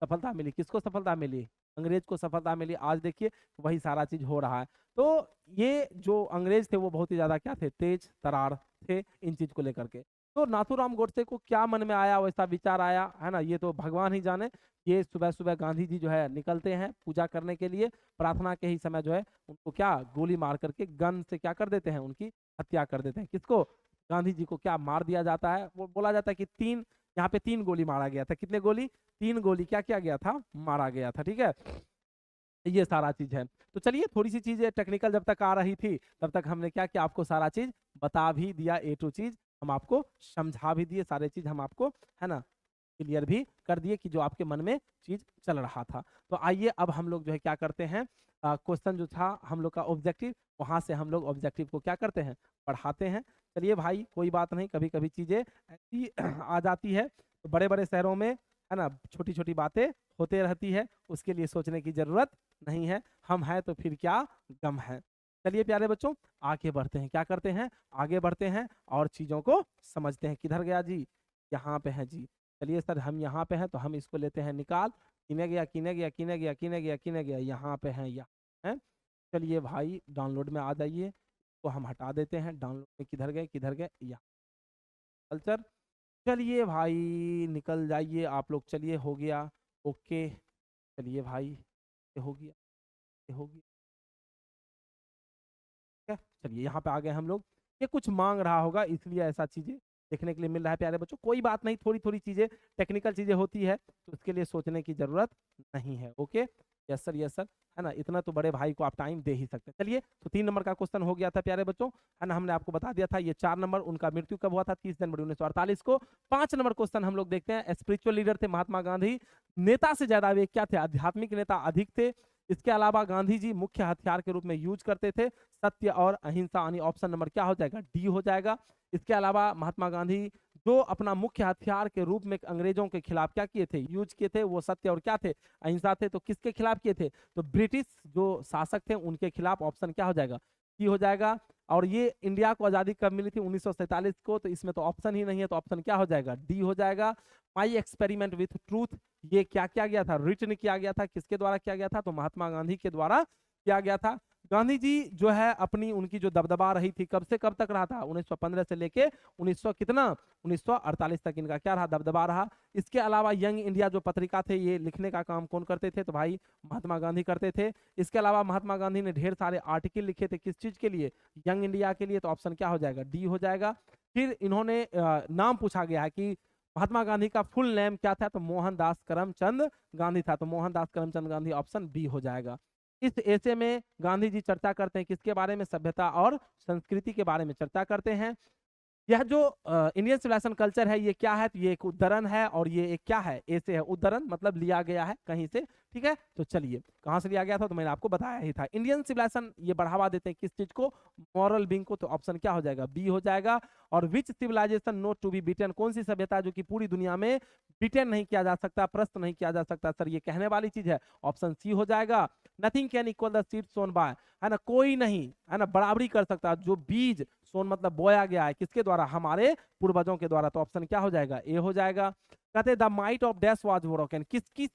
सफलता मिली? किसको सफलता मिली? अंग्रेज को सफलता मिली। आज देखिए वही सारा चीज हो रहा है। तो ये जो अंग्रेज थे वो बहुत ही ज्यादा क्या थे? तेज तरार थे इन चीज को लेकर के। तो नाथूराम गोडसे को क्या मन में आया, वैसा विचार आया है ना, ये तो भगवान ही जाने। ये सुबह सुबह गांधी जी जो है निकलते हैं पूजा करने के लिए। प्रार्थना के ही समय जो है उनको क्या गोली मार करके गन से क्या कर देते हैं? उनकी हत्या कर देते हैं। किसको? गांधी जी को क्या मार दिया जाता है? वो बोला जाता है कि यहाँ पे 3 गोली मारा गया था। कितने गोली? 3 गोली क्या किया गया था? मारा गया था। ठीक है, ये सारा चीज है। तो चलिए, थोड़ी सी चीजें टेक्निकल जब तक आ रही थी तब तक हमने क्या किया? आपको सारा चीज बता भी दिया, ए टू चीज हम आपको समझा भी दिए, सारे चीज हम आपको है ना क्लियर भी कर दिए कि जो आपके मन में चीज चल रहा था। तो आइए अब हम लोग जो है क्या करते हैं, क्वेश्चन जो था हम लोग का ऑब्जेक्टिव, वहां से हम लोग ऑब्जेक्टिव को क्या करते हैं? पढ़ाते हैं। चलिए भाई, कोई बात नहीं, कभी कभी चीजें ऐसी आ जाती है। तो बड़े बड़े शहरों में है ना छोटी छोटी बातें होते रहती है, उसके लिए सोचने की जरूरत नहीं है। हम हैं तो फिर क्या गम है। चलिए प्यारे बच्चों, आगे बढ़ते हैं। क्या करते हैं? आगे बढ़ते हैं और चीजों को समझते हैं। किधर गया जी? यहाँ पे है जी। चलिए सर, हम यहाँ पे हैं तो हम इसको लेते हैं निकाल। किने गया, किने गया, किने गया, किने गया, किने गया, यहाँ पे है, यहाँ है। चलिए भाई, डाउनलोड में आ जाइए। तो हम हटा देते हैं। डाउनलोड में किधर गए, किधर गए? यहाँ कल्चर। चलिए भाई, निकल जाइए आप लोग। चलिए, हो गया, ओके। चलिए भाई, ये हो गया, ये हो गया। ठीक है, चलिए यहाँ पे आ गए हम लोग। ये कुछ मांग रहा होगा इसलिए ऐसा चीजें देखने के लिए मिल रहा है प्यारे बच्चों। कोई बात नहीं, थोड़ी थोड़ी चीजें टेक्निकल चीजें होती है तो उसके लिए सोचने की जरूरत नहीं है। Okay, yes sir, yes sir, है ना। इतना तो बड़े भाई को आप टाइम दे ही सकते हैं। चलिए, तो 3 नंबर का क्वेश्चन हो गया था प्यारे बच्चों, है ना। हमने आपको बता दिया था ये 4 नंबर, उनका मृत्यु कब हुआ था? 30 जनवरी 1948 को। 5 नंबर क्वेश्चन हम लोग देखते हैं। स्पिरिचुअल लीडर थे महात्मा गांधी, नेता से ज्यादा वे क्या थे? आध्यात्मिक नेता अधिक थे। इसके अलावा गांधी जी मुख्य हथियार के रूप में यूज करते थे सत्य और अहिंसा, यानी ऑप्शन नंबर क्या हो जाएगा? डी हो जाएगा। इसके अलावा महात्मा गांधी जो अपना मुख्य हथियार के रूप में अंग्रेजों के खिलाफ क्या किए थे? यूज किए थे, वो सत्य और क्या थे? अहिंसा थे। तो किसके खिलाफ किए थे? तो ब्रिटिश जो शासक थे उनके खिलाफ। ऑप्शन क्या हो जाएगा? सी हो जाएगा। और ये इंडिया को आजादी कब मिली थी? 1947 को। तो इसमें तो ऑप्शन ही नहीं है, तो ऑप्शन क्या हो जाएगा? डी हो जाएगा। माई एक्सपेरिमेंट विथ ट्रूथ, ये क्या किया गया था? रिटन किया गया था। किसके द्वारा किया गया था? तो महात्मा गांधी के द्वारा किया गया था। गांधी जी जो है अपनी उनकी जो दबदबा रही थी कब से कब तक रहा था? 1915 से लेके 1900 कितना 1948 तक इनका क्या रहा? दबदबा रहा। इसके अलावा यंग इंडिया जो पत्रिका थे, ये लिखने का काम कौन करते थे? तो भाई महात्मा गांधी करते थे। इसके अलावा महात्मा गांधी ने ढेर सारे आर्टिकल लिखे थे, किस चीज के लिए? यंग इंडिया के लिए। तो ऑप्शन क्या हो जाएगा? डी हो जाएगा। फिर इन्होंने नाम पूछा गया है कि महात्मा गांधी का फुल नेम क्या था? तो मोहनदास करमचंद गांधी था। तो मोहनदास करमचंद गांधी, ऑप्शन बी हो जाएगा। इस ऐसे में गांधी जी चर्चा करते हैं किसके बारे में? सभ्यता और संस्कृति के बारे में चर्चा करते हैं। यह जो इंडियन सिविलाइजेशन कल्चर है ये क्या है, तो ये एक उद्धरण है और ये एक क्या है, ऐसे है उद्धरण मतलब लिया गया है कहीं से, ठीक है। तो चलिए कहाँ से लिया गया था, तो मैंने आपको बताया ही था। इंडियन सिविलाइजेशन ये बढ़ावा देते हैं किस चीज को, मॉरल बीइंग को, तो ऑप्शन क्या हो जाएगा, बी हो जाएगा। और which civilisation not to be beaten, कौन सी सभ्यता जो कि पूरी दुनिया में बीटन नहीं किया जा सकता, प्रस्त नहीं किया जा सकता, सर ये कहने वाली चीज है, ऑप्शन सी हो जाएगा। Nothing can equal the seed sown by, है ना, कोई नहीं है ना बराबरी कर सकता जो बीज सोन मतलब बोया गया है किसके द्वारा, हमारे पूर्वजों के द्वारा, तो ऑप्शन क्या हो जाएगा, ए हो जाएगा। कहते the might of dash was broken, किसकी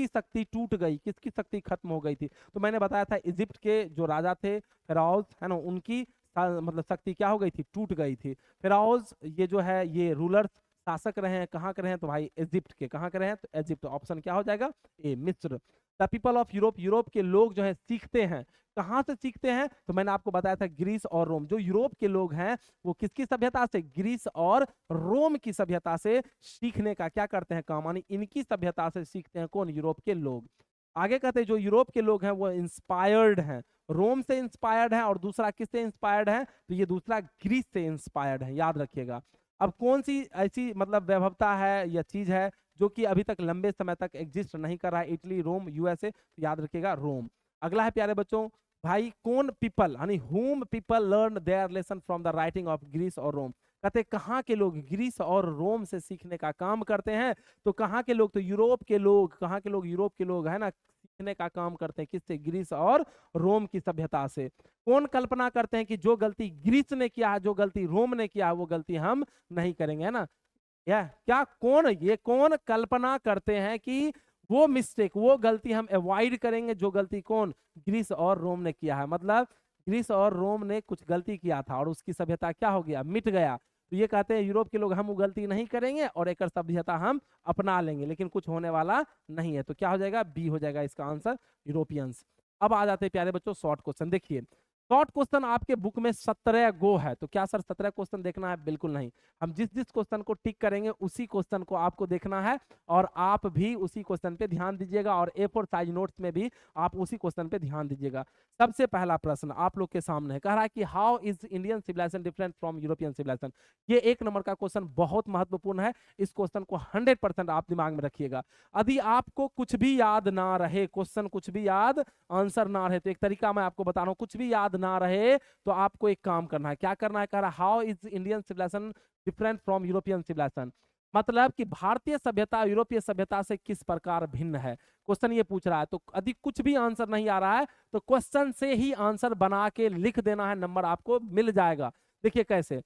शक्ति टूट गई, किसकी शक्ति खत्म हो गई थी, तो मैंने बताया था इजिप्ट के जो राजा थे फिरौज, है ना, उनकी मतलब शक्ति क्या हो गई थी, टूट गई थी। फिरौज ये जो है ये रूलर्स शासक रहे हैं, कहाँ के रहे हैं, तो भाई इजिप्ट के, कहाँ के रहे हैं, तो इजिप्ट, ऑप्शन क्या हो जाएगा, ए मिस्र। The people of Europe, Europe के लोग जो है सीखते हैं, कहाँ से सीखते हैं, तो मैंने आपको बताया था ग्रीस और रोम, जो यूरोप के लोग हैं वो किसकी सभ्यता से, ग्रीस और रोम की सभ्यता से सीखने का क्या करते हैं काम, यानी इनकी सभ्यता से सीखते हैं कौन, यूरोप के लोग। आगे कहते हैं जो यूरोप के लोग हैं वो इंस्पायर्ड हैं, रोम से इंस्पायर्ड है, और दूसरा किससे इंस्पायर्ड है, तो ये दूसरा ग्रीस से इंस्पायर्ड है, याद रखिएगा। अब कौन सी ऐसी मतलब वैभवता है या चीज है जो कि अभी तक लंबे समय तक एग्जिस्ट नहीं कर रहा है, इटली, रोम, यूएसए, तो याद रखिएगा रोम। अगला है प्यारे बच्चों, भाई कौन पीपल यानी whom people learn their lesson from the writing of Greece और रोम, कहते कहाँ के लोग ग्रीस और रोम से सीखने का काम करते हैं, तो कहाँ के लोग, तो यूरोप के लोग, कहाँ के लोग, यूरोप के लोग, है ना, सीखने का काम करते हैं किससे, ग्रीस और रोम की सभ्यता से। कौन कल्पना करते हैं कि जो गलती ग्रीस ने किया है, जो गलती रोम ने किया है, वो गलती हम नहीं करेंगे, है ना, या क्या कौन, ये कौन कल्पना करते हैं कि वो मिस्टेक, वो गलती हम अवॉइड करेंगे जो गलती कौन, ग्रीस और रोम ने किया है, मतलब ग्रीस और रोम ने कुछ गलती किया था और उसकी सभ्यता क्या हो गया, मिट गया। तो ये कहते हैं यूरोप के लोग हम वो गलती नहीं करेंगे और एक सभ्यता हम अपना लेंगे, लेकिन कुछ होने वाला नहीं है, तो क्या हो जाएगा, बी हो जाएगा इसका आंसर, यूरोपियंस। अब आ जाते हैं प्यारे बच्चों शॉर्ट क्वेश्चन, देखिए शॉर्ट क्वेश्चन आपके बुक में 17 गो है, तो क्या सर 17 क्वेश्चन देखना है, बिल्कुल नहीं, हम जिस जिस क्वेश्चन को टिक करेंगे उसी क्वेश्चन को आपको देखना है और आप भी उसी क्वेश्चन पे ध्यान दीजिएगा और A4 साइज नोट्स में भी आप उसी क्वेश्चन पे ध्यान दीजिएगा। सबसे पहला प्रश्न आप लोग के सामने है, कह रहा है कि how is Indian civilization different from European civilization, ये 1 नंबर का क्वेश्चन बहुत महत्वपूर्ण है, इस क्वेश्चन को 100% आप दिमाग में रखिएगा। यदि आपको कुछ भी याद ना रहे, क्वेश्चन कुछ भी याद, आंसर ना रहे, तो एक तरीका मैं आपको बता रहा हूँ, कुछ भी याद ना रहे तो आपको एक काम करना है, क्या करना है, कह रहा है how is Indian civilization different from European civilization, मतलब कि भारतीय सभ्यता यूरोपीय सभ्यता से किस प्रकार भिन्न है, क्वेश्चन ये पूछ रहा है। तो यदि कुछ भी आंसर नहीं आ रहा है तो क्वेश्चन से ही आंसर बना के लिख देना है, नंबर आपको मिल जाएगा। देखिए कैसे,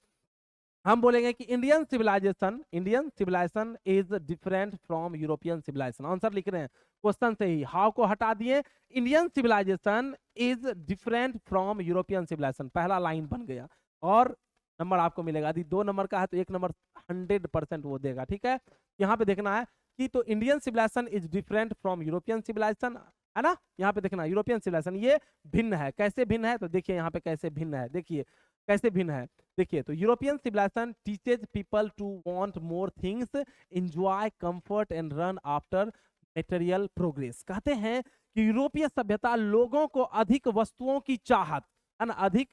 हम बोलेंगे कि Indian civilization is different from European civilization, answer लिख रहे हैं क्वेश्चन से ही, हाउ को हटा दिए, Indian civilization is different from European civilization, पहला लाइन बन गया और नंबर आपको मिलेगा। यदि 2 नंबर का है तो 1 नंबर 100% वो देगा, ठीक है। यहाँ पे देखना है कि तो Indian civilization is different from European civilization, है ना, यहाँ पे देखना यूरोपियन सिविलाइजेशन ये भिन्न है, कैसे भिन्न है, तो देखिए यहाँ पे कैसे भिन्न है, देखिए कैसे भिन्न है, देखिए तो European civilization teaches people to want more things, enjoy comfort and run after material progress, कहते हैं कि यूरोपीय सभ्यता लोगों को अधिक वस्तुओं की चाहत, है ना, अधिक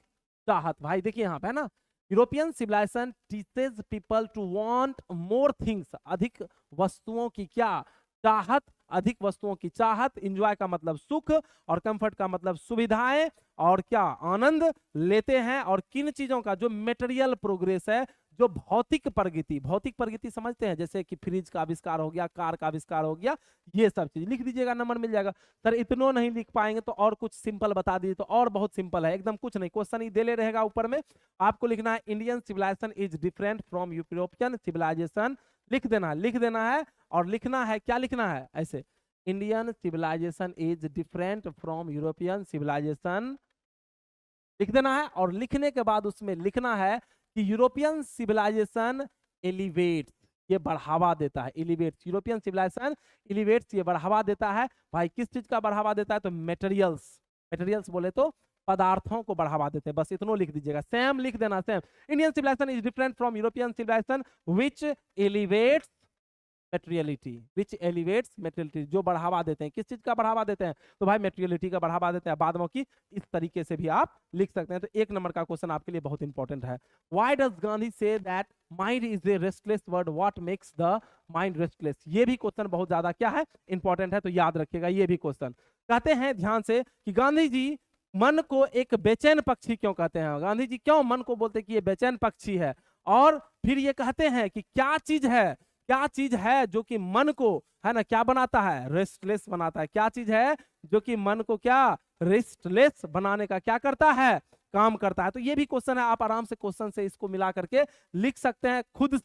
चाहत, भाई देखिए यहाँ पे है ना, European civilization teaches people to want more things, अधिक वस्तुओं की क्या चाहत, अधिक वस्तुओं की चाहत, एंजॉय का मतलब सुख और कंफर्ट का मतलब सुविधाएं और क्या आनंद लेते हैं, और किन चीजों का, जो मेटेरियल प्रोग्रेस है, जो भौतिक प्रगति समझते हैं, जैसे कि फ्रिज का आविष्कार हो गया, कार का आविष्कार हो गया, ये सब चीज लिख दीजिएगा, नंबर मिल जाएगा। सर इतनों नहीं लिख पाएंगे तो और कुछ सिंपल बता दीजिए, तो और बहुत सिंपल है, एकदम कुछ नहीं, क्वेश्चन ही दे ले रहेगा ऊपर में, आपको लिखना है Indian civilization is different from European civilization, लिख देना है और लिखना है, क्या लिखना है ऐसे, Indian civilization is different from European civilization लिख देना है, और लिखने के बाद उसमें लिखना है कि यूरोपियन सिविलाइजेशन एलिवेट्स, ये बढ़ावा देता है, एलिवेट्स, यूरोपियन सिविलाइजेशन एलिवेट्स, ये बढ़ावा देता है, भाई किस चीज का बढ़ावा देता है, तो मेटेरियल्स बोले तो पदार्थों को बढ़ावा देते हैं, बस इतना लिख दीजिएगा, सेम लिख देना, same, Indian civilization is different from European civilization which elevates materiality, which elevates materiality, जो बढ़ावा देते हैं। किस चीज का बढ़ावा देते हैं? तो भाई मेटेरियलिटी का बढ़ावा देते हैं, बादलों की। इस तरीके से भी आप लिख सकते हैं। तो 1 नंबर का क्वेश्चन आपके लिए बहुत इंपॉर्टेंट है। Why does Gandhi say that mind is a restless word, what makes the mind restless? ये भी क्वेश्चन बहुत ज्यादा क्या है, इंपॉर्टेंट है, तो याद रखिएगा ये भी क्वेश्चन। कहते हैं ध्यान से कि गांधी जी मन को एक बेचैन पक्षी क्यों कहते हैं? गांधी जी क्यों मन को बोलते हैं कि ये बेचैन पक्षी है? और फिर ये कहते हैं कि क्या चीज है, क्या चीज है जो कि मन को, है ना, क्या बनाता है, रेस्टलेस बनाता है? क्या चीज है जो कि मन को क्या रेस्टलेस बनाने का क्या करता है, काम करता है? तो ये भी क्वेश्चन है, आप आराम से क्वेश्चन से इसको मिला करके लिख सकते हैं, खुद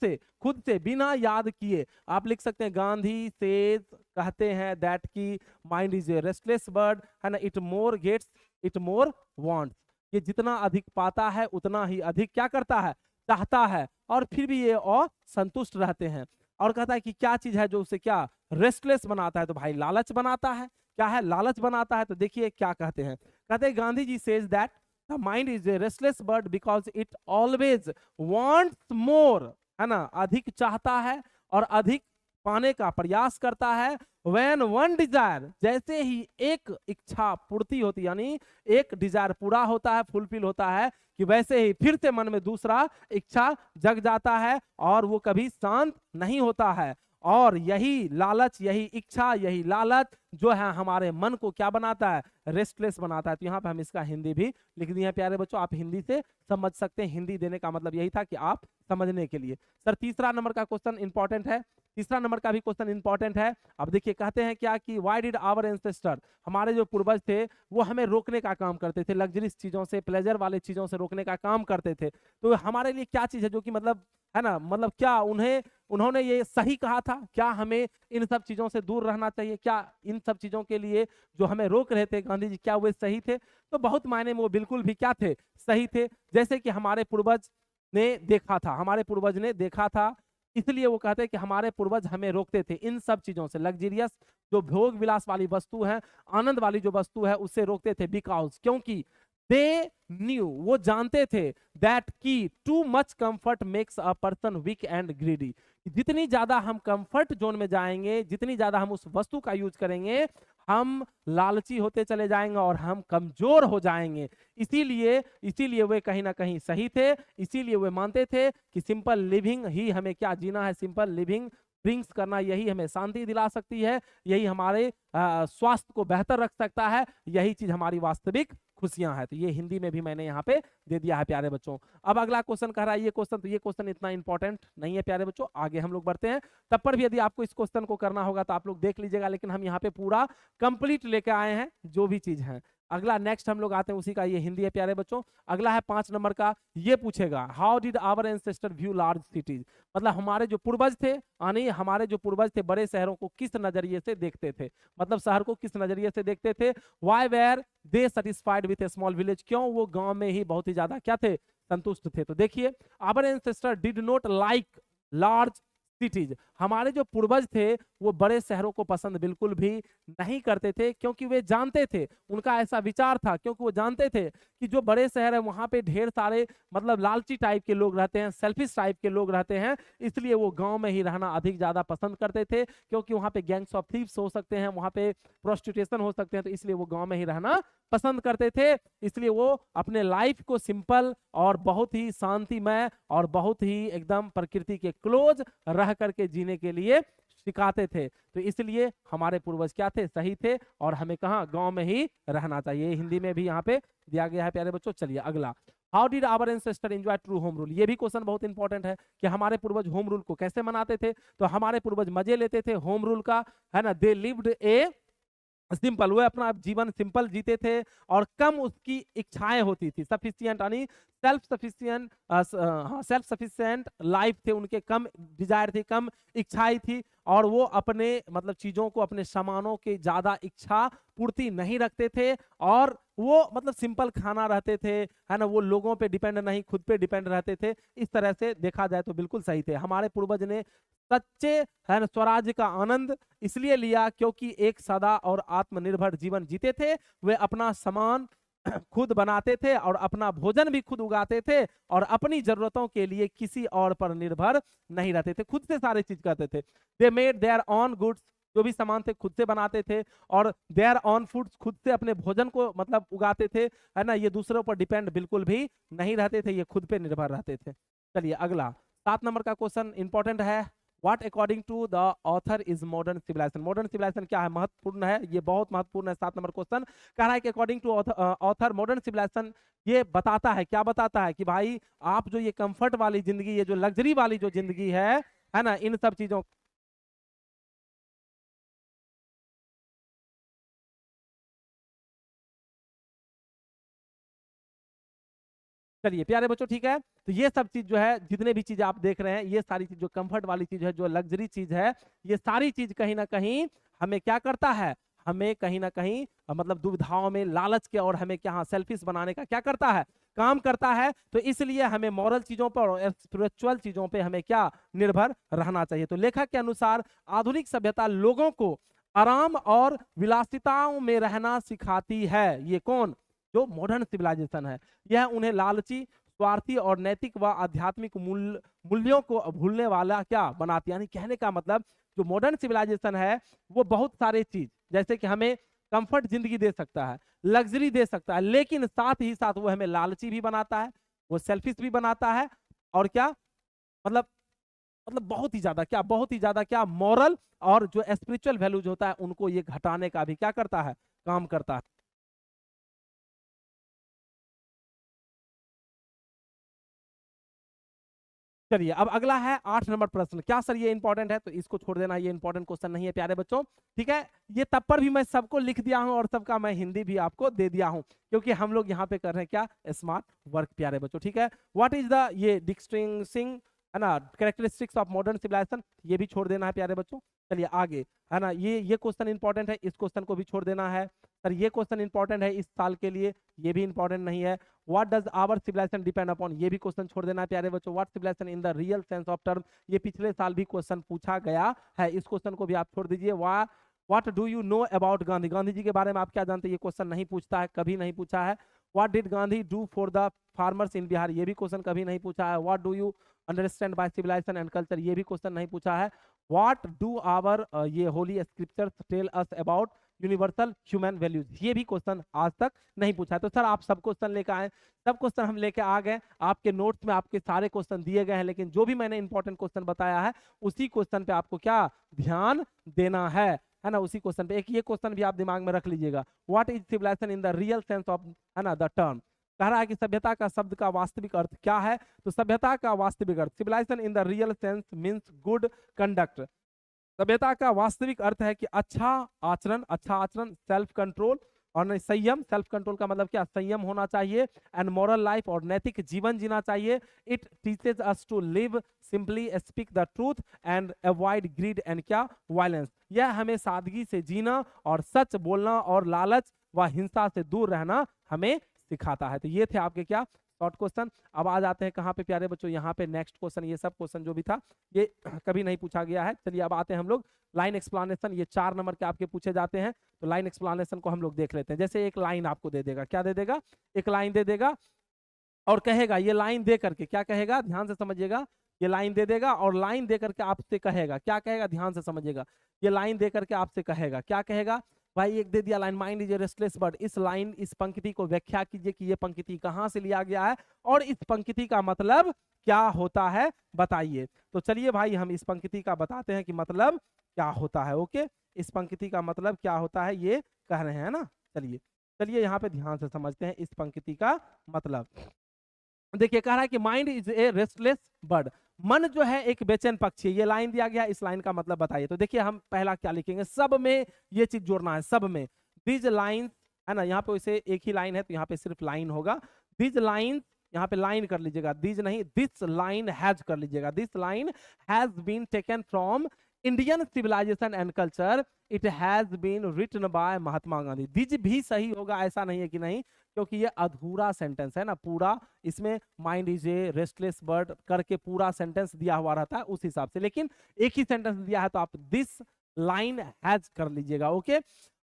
से बिना याद किए आप लिख सकते हैं। गांधी से कहते हैं दैट की mind is a restless bird, है ना, it more gets it more wants. ये जितना अधिक पाता है उतना ही अधिक क्या करता है, चाहता है, और फिर भी ये असंतुष्ट रहते हैं। और कहता है कि क्या चीज है जो उसे क्या रेस्टलेस बनाता है? तो भाई लालच बनाता है। क्या है? लालच बनाता है। तो देखिए क्या कहते हैं, कहते हैं Gandhi ji says that the mind is a restless bird because it always wants more, है ना, अधिक चाहता है और अधिक पाने का प्रयास करता है। When one desire, जैसे ही एक इच्छा पूर्ति होती, यानी एक डिजायर पूरा होता है, फुलफिल होता है, कि वैसे ही फिर से मन में दूसरा इच्छा जग जाता है और वो कभी शांत नहीं होता है। और यही लालच, यही इच्छा, यही लालच जो है हमारे मन को क्या बनाता है, रेस्टलेस बनाता है। तो यहाँ पे हम इसका हिंदी भी लिख दिए हैं प्यारे बच्चों, आप हिंदी से समझ सकते हैं। हिंदी देने का मतलब यही था कि आप समझने के लिए। सर 3 नंबर का क्वेश्चन इंपॉर्टेंट है, 3 नंबर का भी क्वेश्चन इंपॉर्टेंट है। अब देखिए कहते हैं क्या कि व्हाई डिड आवर एंसेस्टर, हमारे जो पूर्वज थे वो हमें रोकने का काम करते थे, लग्जरीज चीजों से, प्लेजर वाले चीजों से रोकने का काम करते थे। तो हमारे लिए क्या चीज है जो कि मतलब, है ना, मतलब क्या उन्होंने ये सही कहा था? क्या हमें इन सब चीजों से दूर रहना चाहिए? क्या इन सब चीजों के लिए जो हमें रोक रहे थे गांधी जी, क्या वे सही थे? तो बहुत मायने में वो बिल्कुल भी क्या थे, सही थे। जैसे कि हमारे पूर्वज ने देखा था, इसलिए वो कहते हैं कि हमारे पूर्वज हमें रोकते थे इन सब चीजों से, लग्जरियस जो भोग विलास वाली वस्तु है, आनंद वाली जो वस्तु है, उससे रोकते थे। बिकॉज, क्योंकि दे न्यू, वो जानते थे, दैट की too much comfort makes a person weak and greedy, जितनी ज्यादा हम कंफर्ट जोन में जाएंगे, जितनी ज्यादा हम उस वस्तु का यूज करेंगे, हम लालची होते चले जाएंगे और हम कमजोर हो जाएंगे। इसीलिए वे कहीं ना कहीं सही थे। इसीलिए वे मानते थे कि सिंपल लिविंग ही हमें क्या जीना है, सिंपल लिविंग ड्रिंक्स करना, यही हमें शांति दिला सकती है, यही हमारे स्वास्थ्य को बेहतर रख सकता है, यही चीज हमारी वास्तविक खुशियां हैं। तो ये हिंदी में भी मैंने यहाँ पे दे दिया है प्यारे बच्चों। अब अगला क्वेश्चन कह रहा है ये क्वेश्चन, तो ये क्वेश्चन इतना इंपॉर्टेंट नहीं है प्यारे बच्चों, आगे हम लोग बढ़ते हैं। तब पर भी यदि आपको इस क्वेश्चन को करना होगा तो आप लोग देख लीजिएगा, लेकिन हम यहाँ पे पूरा कंप्लीट लेके आए हैं जो भी चीज है। अगला नेक्स्ट हम लोग आते हैं, उसी का ये हिंदी है प्यारे बच्चों। अगला है 5 नंबर का, ये पूछेगा how did our ancestor view large cities, मतलब हमारे जो पूर्वज थे, यानी हमारे जो पूर्वज थे, बड़े शहरों को किस नजरिए से देखते थे, मतलब शहर को किस नजरिए से देखते थे। Why were they satisfied with a small village, क्यों वो गांव में ही बहुत ही ज्यादा क्या थे, संतुष्ट थे। तो देखिए, our ancestor did not like large cities, हमारे जो पूर्वज थे वो बड़े शहरों को पसंद बिल्कुल भी नहीं करते थे, क्योंकि वे जानते थे, उनका ऐसा विचार था, क्योंकि वो जानते थे कि जो बड़े शहर है वहां पे ढेर सारे मतलब लालची टाइप के लोग रहते हैं, सेल्फिश टाइप के लोग रहते हैं, इसलिए वो गांव में ही रहना अधिक ज्यादा पसंद करते थे, क्योंकि वहां पे गैंग्स ऑफ थीव्स हो सकते हैं, वहां पे प्रोस्टिट्यूशन हो सकते हैं, तो इसलिए वो गांव में ही रहना पसंद करते थे। इसलिए वो अपने लाइफ को सिंपल और बहुत ही शांतिमय और बहुत ही एकदम प्रकृति के क्लोज रह करके जीने के लिए सिखाते थे। तो इसलिए हमारे पूर्वज क्या थे, सही थे, और हमें कहाँ, गांव में ही रहना चाहिए। हिंदी में भी यहाँ पे दिया गया है प्यारे बच्चों। चलिए अगला, how did our ancestor enjoy true home rule, ये भी क्वेश्चन बहुत इंपॉर्टेंट है कि हमारे पूर्वज होम रूल को कैसे मनाते थे। तो हमारे पूर्वज मजे लेते थे होम रूल का, है ना, दे लिव्ड ए सिंपल, वो अपना जीवन सिंपल जीते थे और कम उसकी इच्छाएं होती थी, सफिशिएंट यानी सेल्फ सफिशिएंट लाइफ थे उनके, कम डिजायर थी, कम इच्छाएं थी, और वो अपने मतलब चीजों को, अपने सामानों के ज्यादा इच्छा पूर्ति नहीं रखते थे, और वो मतलब सिंपल खाना रहते थे, है ना, वो लोगों पे डिपेंड नहीं, खुद पे डिपेंड रहते थे। इस तरह से देखा जाए तो बिल्कुल सही थे। हमारे पूर्वज ने सच्चे, है ना, स्वराज्य का आनंद इसलिए लिया क्योंकि एक सदा और आत्मनिर्भर जीवन जीते थे। वे अपना सामान खुद बनाते थे और अपना भोजन भी खुद उगाते थे और अपनी जरूरतों के लिए किसी और पर निर्भर नहीं रहते थे, खुद से सारे चीज करते थे। They made their own goods, जो भी सामान थे खुद से बनाते थे, और देयर ऑन फूड्स, खुद से अपने भोजन को मतलब उगाते थे, है ना। ये दूसरों पर डिपेंड बिल्कुल भी नहीं रहते थे, ये खुद पे निर्भर रहते थे। चलिए अगला 7 नंबर का क्वेश्चन इंपॉर्टेंट है। What according to the author is modern civilization. Modern civilization क्या है, महत्वपूर्ण है, ये बहुत महत्वपूर्ण है। 7 नंबर क्वेश्चन कह रहा है कि according to author modern civilization ये बताता है, क्या बताता है कि भाई आप जो ये कंफर्ट वाली जिंदगी, ये जो लग्जरी वाली जो जिंदगी है ना, इन सब चीजों। चलिए प्यारे बच्चों ठीक है, तो ये सब चीज जो है, जितने भी चीज आप देख रहे हैं, ये सारी चीज जो कंफर्ट वाली चीज है, जो लग्जरी चीज है, ये सारी चीज कहीं ना कहीं हमें क्या करता है, हमें कहीं ना कहीं मतलब दुविधाओं में, लालच के, और हमें क्या सेल्फिश बनाने का क्या करता है, काम करता है। तो इसलिए हमें मॉरल चीजों पर और स्पिरिचुअल चीजों पे हमें क्या निर्भर रहना चाहिए। तो लेखक के अनुसार आधुनिक सभ्यता लोगों को आराम और विलासिताओं में रहना सिखाती है। ये कौन, जो मॉडर्न सिविलाइजेशन है, यह उन्हें लालची, स्वार्थी और नैतिक व आध्यात्मिक मूल्यों को भूलने वाला क्या बनाती है। यानी कहने का मतलब जो मॉडर्न सिविलाइजेशन है वो बहुत सारे चीज, जैसे कि हमें कंफर्ट जिंदगी दे सकता है, लग्जरी दे सकता है, लेकिन साथ ही साथ वो हमें लालची भी बनाता है, वो सेल्फिश भी बनाता है, और क्या मतलब बहुत ही ज्यादा क्या, बहुत ही ज्यादा क्या, मॉरल और जो स्पिरिचुअल वैल्यूज होता है उनको ये घटाने का भी क्या करता है, काम करता है। चलिए अब अगला है 8 नंबर प्रश्न। क्या सर ये इंपॉर्टेंट है, तो इसको छोड़ देना, ये इंपॉर्टेंट क्वेश्चन नहीं है प्यारे बच्चों, ठीक है। ये तब पर भी मैं सबको लिख दिया हूं और सबका मैं हिंदी भी आपको दे दिया हूं, क्योंकि हम लोग यहाँ पे कर रहे हैं क्या, स्मार्ट वर्क प्यारे बच्चों, ठीक है। व्हाट इज द ये डिस्टिंग्विशिंग, है ना, कैरेक्टरिस्टिक्स ऑफ मॉडर्न सिविलाइजेशन, ये भी छोड़ देना है प्यारे बच्चों। चलिए आगे, है ना, ये क्वेश्चन इंपॉर्टेंट है, इस क्वेश्चन को भी छोड़ देना है। सर ये क्वेश्चन इंपॉर्टेंट है इस साल के लिए, ये भी इंपॉर्टेंट नहीं है। What does our civilization depend upon, ये भी क्वेश्चन छोड़ देना है प्यारे बच्चों। What civilization in the real sense of term, ये पिछले साल भी क्वेश्चन पूछा गया है, इस क्वेश्चन को भी आप छोड़ दीजिए। What do you know about Gandhi, Gandhi ji के बारे में आप क्या जानते हैं, ये क्वेश्चन नहीं पूछता है, कभी नहीं पूछा है। What did Gandhi do for the farmers in Bihar, ये भी क्वेश्चन कभी नहीं पूछा है। What do you understand by civilization and culture, ये भी क्वेश्चन नहीं पूछा है। व्हाट डू आवर ये holy scriptures tell us about universal human values, ये भी क्वेश्चन आज तक नहीं पूछा है। तो सर आप सब क्वेश्चन लेकर आए, सब क्वेश्चन हम लेके आ गए, आपके नोट्स में आपके सारे क्वेश्चन दिए गए हैं, लेकिन जो भी मैंने इंपॉर्टेंट क्वेश्चन बताया है उसी क्वेश्चन पे आपको क्या ध्यान देना है ना, उसी क्वेश्चन पे। एक ये क्वेश्चन भी आप दिमाग में रख लीजिएगा, what is civilization in the real sense of, है ना, द टर्म। कह रहा है कि सभ्यता का शब्द का वास्तविक अर्थ क्या है, तो सभ्यता का वास्तविक अर्थ, civilisation in the real sense means good conduct. सभ्यता का वास्तविक अर्थ है कि अच्छा आचरण, सेल्फ कंट्रोल, और नहीं संयम, सेल्फ कंट्रोल का मतलब क्या, संयम होना चाहिए, एंड मॉरल लाइफ, और नैतिक जीवन जीना चाहिए। It teaches us to live simply, speak the truth and avoid greed and क्या, वायलेंस। यह हमें सादगी से जीना और सच बोलना और लालच व हिंसा से दूर रहना हमें सिखाता है। तो ये थे आपके क्या शॉर्ट क्वेश्चन। अब आ जाते हैं कहाँ पे प्यारे बच्चों, यहाँ पे नेक्स्ट क्वेश्चन, ये सब क्वेश्चन जो भी था ये कभी नहीं पूछा गया है। चलिए अब आते हैं हम लोग लाइन एक्सप्लेनेशन, ये 4 नंबर के आपके पूछे जाते हैं, तो लाइन एक्सप्लेनेशन को हम लोग देख लेते हैं। जैसे एक लाइन आपको दे देगा, क्या दे देगा, एक लाइन दे देगा और कहेगा, ये लाइन दे करके क्या कहेगा, ध्यान से समझिएगा, ये लाइन दे देगा और लाइन दे करके आपसे कहेगा, क्या कहेगा, ध्यान से समझिएगा, ये लाइन दे करके आपसे कहेगा, क्या कहेगा भाई, एक दे दिया line, mind is a restless bird, इस लाइन, इस पंक्ति को व्याख्या कीजिए कि ये पंक्ति कहाँ से लिया गया है और इस पंक्ति का मतलब क्या होता है बताइए। तो चलिए भाई हम इस पंक्ति का बताते हैं कि मतलब क्या होता है। ओके, इस पंक्ति का मतलब क्या होता है ये कह रहे हैं ना। चलिए चलिए यहाँ पे ध्यान से समझते हैं इस पंक्ति का मतलब। देखिए कह रहा है कि mind is a restless bird, मन जो है एक बेचैन पक्षी, ये लाइन दिया गया, इस लाइन का मतलब बताइए। तो देखिए हम पहला क्या लिखेंगे, सब में ये चीज जोड़ना है, सब में, दीज लाइन, है ना, यहाँ पे वैसे एक ही लाइन है तो यहाँ पे सिर्फ लाइन होगा, दीज लाइन, यहाँ पे लाइन कर लीजिएगा, दीज नहीं, दिस लाइन हैज कर लीजिएगा, this line has been taken from Indian civilisation and culture, it has been written by Mahatma Gandhi. This भी सही होगा, ऐसा नहीं है कि नहीं, क्योंकि ये अधूरा सेंटेंस है ना, पूरा इसमें mind is a restless bird करके पूरा सेंटेंस दिया हुआ रहता है उस हिसाब से, लेकिन एक ही सेंटेंस दिया है तो आप दिस लाइन हैज कर लीजिएगा। ओके,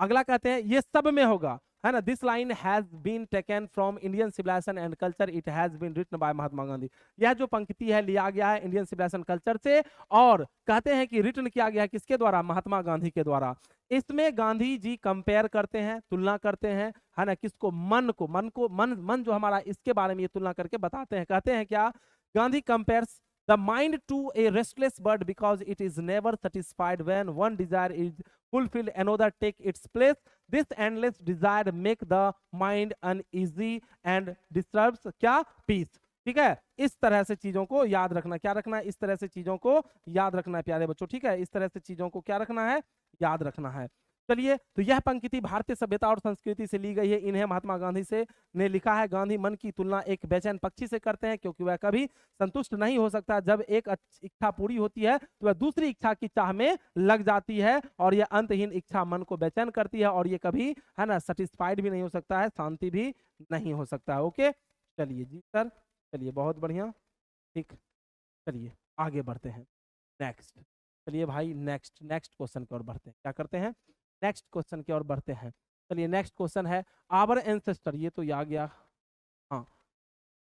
अगला कहते हैं ये सब में होगा, है ना, this line has been taken from Indian civilisation and culture, it has been written by Mahatma Gandhi. यह जो पंक्ति है लिया गया है इंडियन सिविलाइजेशन कल्चर से, और कहते हैं कि रिटन किया गया है किसके द्वारा, महात्मा गांधी के द्वारा। इसमें गांधी जी कंपेयर करते हैं, तुलना करते हैं, है ना, किसको, मन जो हमारा, इसके बारे में ये तुलना करके बताते हैं। कहते हैं क्या, Gandhi compares the mind to a restless bird because it is never satisfied when one desire is fulfilled another take its place, this endless desire make the mind uneasy and disturbs क्या, peace। ठीक है, इस तरह से चीजों को याद रखना, क्या रखना है, इस तरह से चीजों को याद रखना है प्यारे बच्चों। ठीक है, इस तरह से चीजों को क्या रखना है, याद रखना है। चलिए, तो यह पंक्ति भारतीय सभ्यता और संस्कृति से ली गई है। इन्हें महात्मा गांधी से ने लिखा है। गांधी मन की तुलना एक बेचैन पक्षी से करते हैं क्योंकि वह कभी संतुष्ट नहीं हो सकता। जब एक इच्छा पूरी होती है तो वह दूसरी इच्छा की चाह में लग जाती है और यह अंतहीन इच्छा मन को बेचैन करती है और ये कभी, है ना, सेटिस्फाइड भी नहीं हो सकता है, शांति भी नहीं हो सकता है। ओके, चलिए जी सर, चलिए बहुत बढ़िया, ठीक, चलिए आगे बढ़ते हैं। नेक्स्ट, चलिए भाई नेक्स्ट क्वेश्चन की ओर बढ़ते हैं। क्या करते हैं, नेक्स्ट क्वेश्चन की ओर बढ़ते हैं। चलिए नेक्स्ट क्वेश्चन है आवर एंसेस्टर, ये तो आ गया, हाँ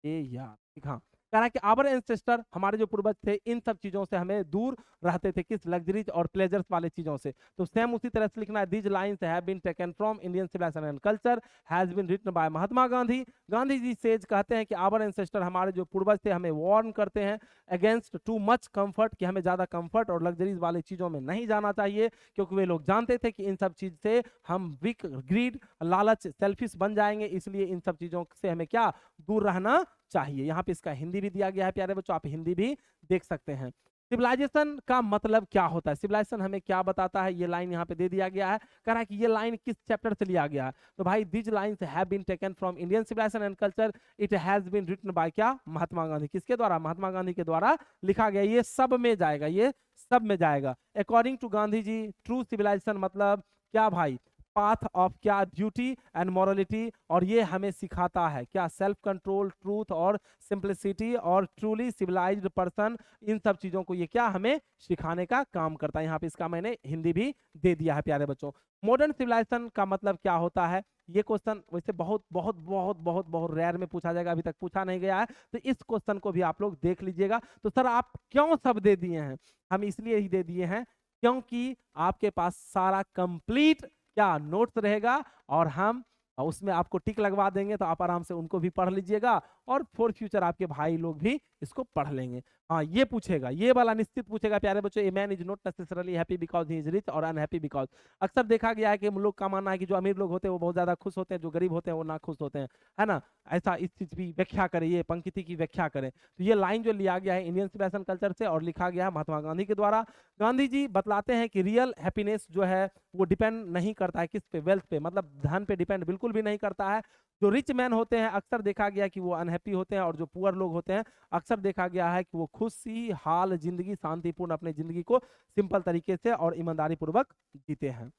ये यार, ठीक, हाँ, कह रहा है कि आवर एंसेस्टर, हमारे जो पूर्वज थे, इन सब चीजों से हमें दूर रहते थे, किस, लग्जरीज और प्लेजर्स वाले चीजों से। तो सेम उसी तरह से लिखना है, these lines have been taken from Indian civilisation and culture has been written by Mahatma Gandhi. Gandhi ji says कहते हैं कि आवर एंसेस्टर, हमारे जो पूर्वज थे, हमें वार्न करते हैं अगेंस्ट टू मच कंफर्ट, कि हमें ज्यादा कंफर्ट और लग्जरीज वाली चीजों में नहीं जाना चाहिए, क्योंकि वे लोग जानते थे कि इन सब चीज से हम वीक, ग्रीड, लालच, सेल्फिश बन जाएंगे, इसलिए इन सब चीजों से हमें क्या, दूर रहना चाहिए। यहाँ पे इसका हिंदी भी दिया गया है प्यारे बच्चों, आप हिंदी भी देख सकते हैं। सिविलाइजेशन का मतलब क्या होता है, सिविलाइजेशन हमें क्या बताता है, ये लाइन यहाँ पे दे दिया गया है। कह रहा है कि ये लाइन किस चैप्टर से लिया गया है, तो भाई this lines have been taken from Indian civilisation and culture, it has been written by क्या, महात्मा गांधी। किसके द्वारा, महात्मा गांधी के द्वारा लिखा गया। ये सब में जाएगा, ये सब में जाएगा। According to Gandhi ji, true civilization मतलब क्या भाई, पाथ ऑफ क्या, ड्यूटी एंड मॉरलिटी, और ये हमें सिखाता है क्या, सेल्फ कंट्रोल, ट्रूथ और सिंप्लिसिटी और ट्रूली सिविलाइज्ड पर्सन, इन सब चीजों को ये क्या हमें सिखाने का काम करता है। यहाँ पे इसका मैंने हिंदी भी दे दिया है प्यारे बच्चों। मॉडर्न सिविलाइजेशन का मतलब क्या होता है, ये क्वेश्चन वैसे बहुत बहुत बहुत बहुत बहुत रेयर में पूछा जाएगा, अभी तक पूछा नहीं गया है, तो इस क्वेश्चन को भी आप लोग देख लीजिएगा। तो सर आप क्यों सब दे दिए हैं, हम इसलिए ही दे दिए हैं क्योंकि आपके पास सारा कंप्लीट क्या नोट्स रहेगा और हम उसमें आपको टिक लगवा देंगे, तो आप आराम से उनको भी पढ़ लीजिएगा और फॉर फ्यूचर आपके भाई लोग भी इसको पढ़ लेंगे। हाँ, ये पूछेगा, ये वाला निश्चित पूछेगा प्यारे बच्चों, a man is not necessarily happy because he is rich और अनहैप्पी बिकॉज। अक्सर देखा गया है कि हम लोग का मानना है कि जो अमीर लोग होते हैं वो बहुत ज्यादा खुश होते हैं, जो गरीब होते हैं वो ना खुश होते हैं, है ना। ऐसा इस चीज की व्याख्या करें, ये पंक्ति की व्याख्या करें। तो ये लाइन जो लिया गया है इंडियन सिविलाइजेशन कल्चर से और लिखा गया है महात्मा गांधी के द्वारा। गांधी जी बतलाते हैं कि रियल हैप्पीनेस जो है वो डिपेंड नहीं करता है किस पे, वेल्थ पे, मतलब धन पे डिपेंड बिल्कुल भी नहीं करता है। जो रिच मैन होते हैं अक्सर देखा गया कि वो अनहैप्पी होते हैं और जो पुअर लोग होते हैं अक्सर देखा गया है कि वो खुशी हाल जिंदगी, शांतिपूर्ण अपनी जिंदगी को सिंपल तरीके से और ईमानदारी पूर्वक जीते हैं।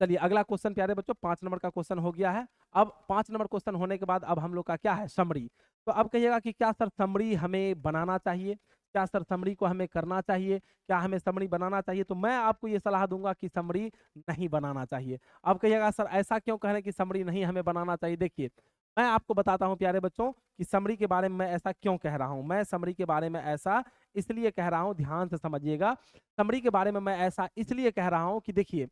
चलिए अगला क्वेश्चन प्यारे बच्चों 5 नंबर का क्वेश्चन हो गया है। अब 5 नंबर क्वेश्चन होने के बाद अब हम लोग का क्या है, समरी। तो अब कहिएगा कि क्या सर समरी हमें बनाना चाहिए, क्या सर समरी को हमें करना चाहिए, क्या हमें समरी बनाना चाहिए। तो मैं आपको ये सलाह दूंगा कि समरी नहीं बनाना चाहिए। अब कहिएगा सर ऐसा क्यों कह रहे हैं कि समरी नहीं हमें बनाना चाहिए। देखिए मैं आपको बताता हूं प्यारे बच्चों कि समरी के बारे में मैं ऐसा क्यों कह रहा हूं। मैं समरी के बारे में ऐसा इसलिए कह रहा हूं, ध्यान से समझिएगा। समरी के बारे में मैं ऐसा इसलिए कह रहा हूं कि देखिए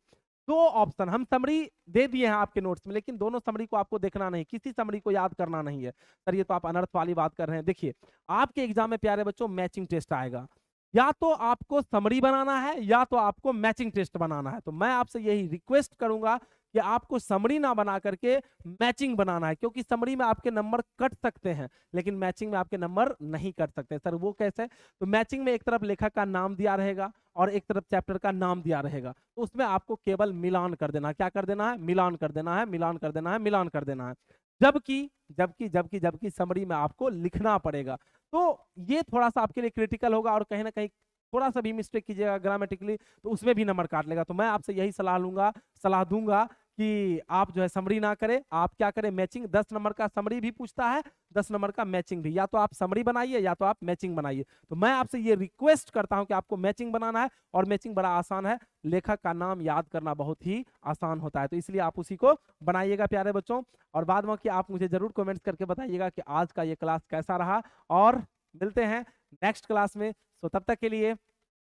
दो ऑप्शन हम समरी दे दिए हैं आपके नोट्स में, लेकिन दोनों समरी को आपको देखना नहीं, किसी समरी को याद करना नहीं है। सर ये तो आप अनर्थ वाली बात कर रहे हैं। देखिए आपके एग्जाम में प्यारे बच्चों मैचिंग टेस्ट आएगा, या तो आपको समरी बनाना है या तो आपको मैचिंग टेस्ट बनाना है। तो मैं आपसे यही रिक्वेस्ट करूंगा कि आपको समरी ना बना करके मैचिंग बनाना है, क्योंकि समरी में आपके नंबर कट सकते हैं लेकिन मैचिंग में आपके नंबर नहीं कट सकते। सर वो कैसे, तो मैचिंग में एक तरफ लेखक का नाम दिया रहेगा और एक तरफ चैप्टर का नाम दिया रहेगा, तो उसमें आपको केवल मिलान कर देना, क्या कर देना है, मिलान कर देना है, मिलान कर देना है, मिलान कर देना है। जबकि जबकि जबकि जबकि समरी में आपको लिखना पड़ेगा। तो ये थोड़ा सा आपके लिए क्रिटिकल होगा और कहीं ना कहीं थोड़ा सा भी मिस्टेक कीजिएगा ग्रामेटिकली तो उसमें भी नंबर काट लेगा। तो मैं आपसे यही सलाह दूंगा कि आप जो है समरी ना करें, आप क्या करें, मैचिंग। 10 नंबर का समरी भी पूछता है, 10 नंबर का मैचिंग भी। या तो आप समरी बनाइए या तो आप मैचिंग बनाइए। तो मैं आपसे ये रिक्वेस्ट करता हूं कि आपको मैचिंग बनाना है, और मैचिंग बड़ा आसान है, लेखक का नाम याद करना बहुत ही आसान होता है, तो इसलिए आप उसी को बनाइएगा प्यारे बच्चों। और बाद में कि आप मुझे जरूर कमेंट्स करके बताइएगा कि आज का ये क्लास कैसा रहा, और मिलते हैं नेक्स्ट क्लास में। सो तब तक के लिए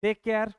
टेक केयर,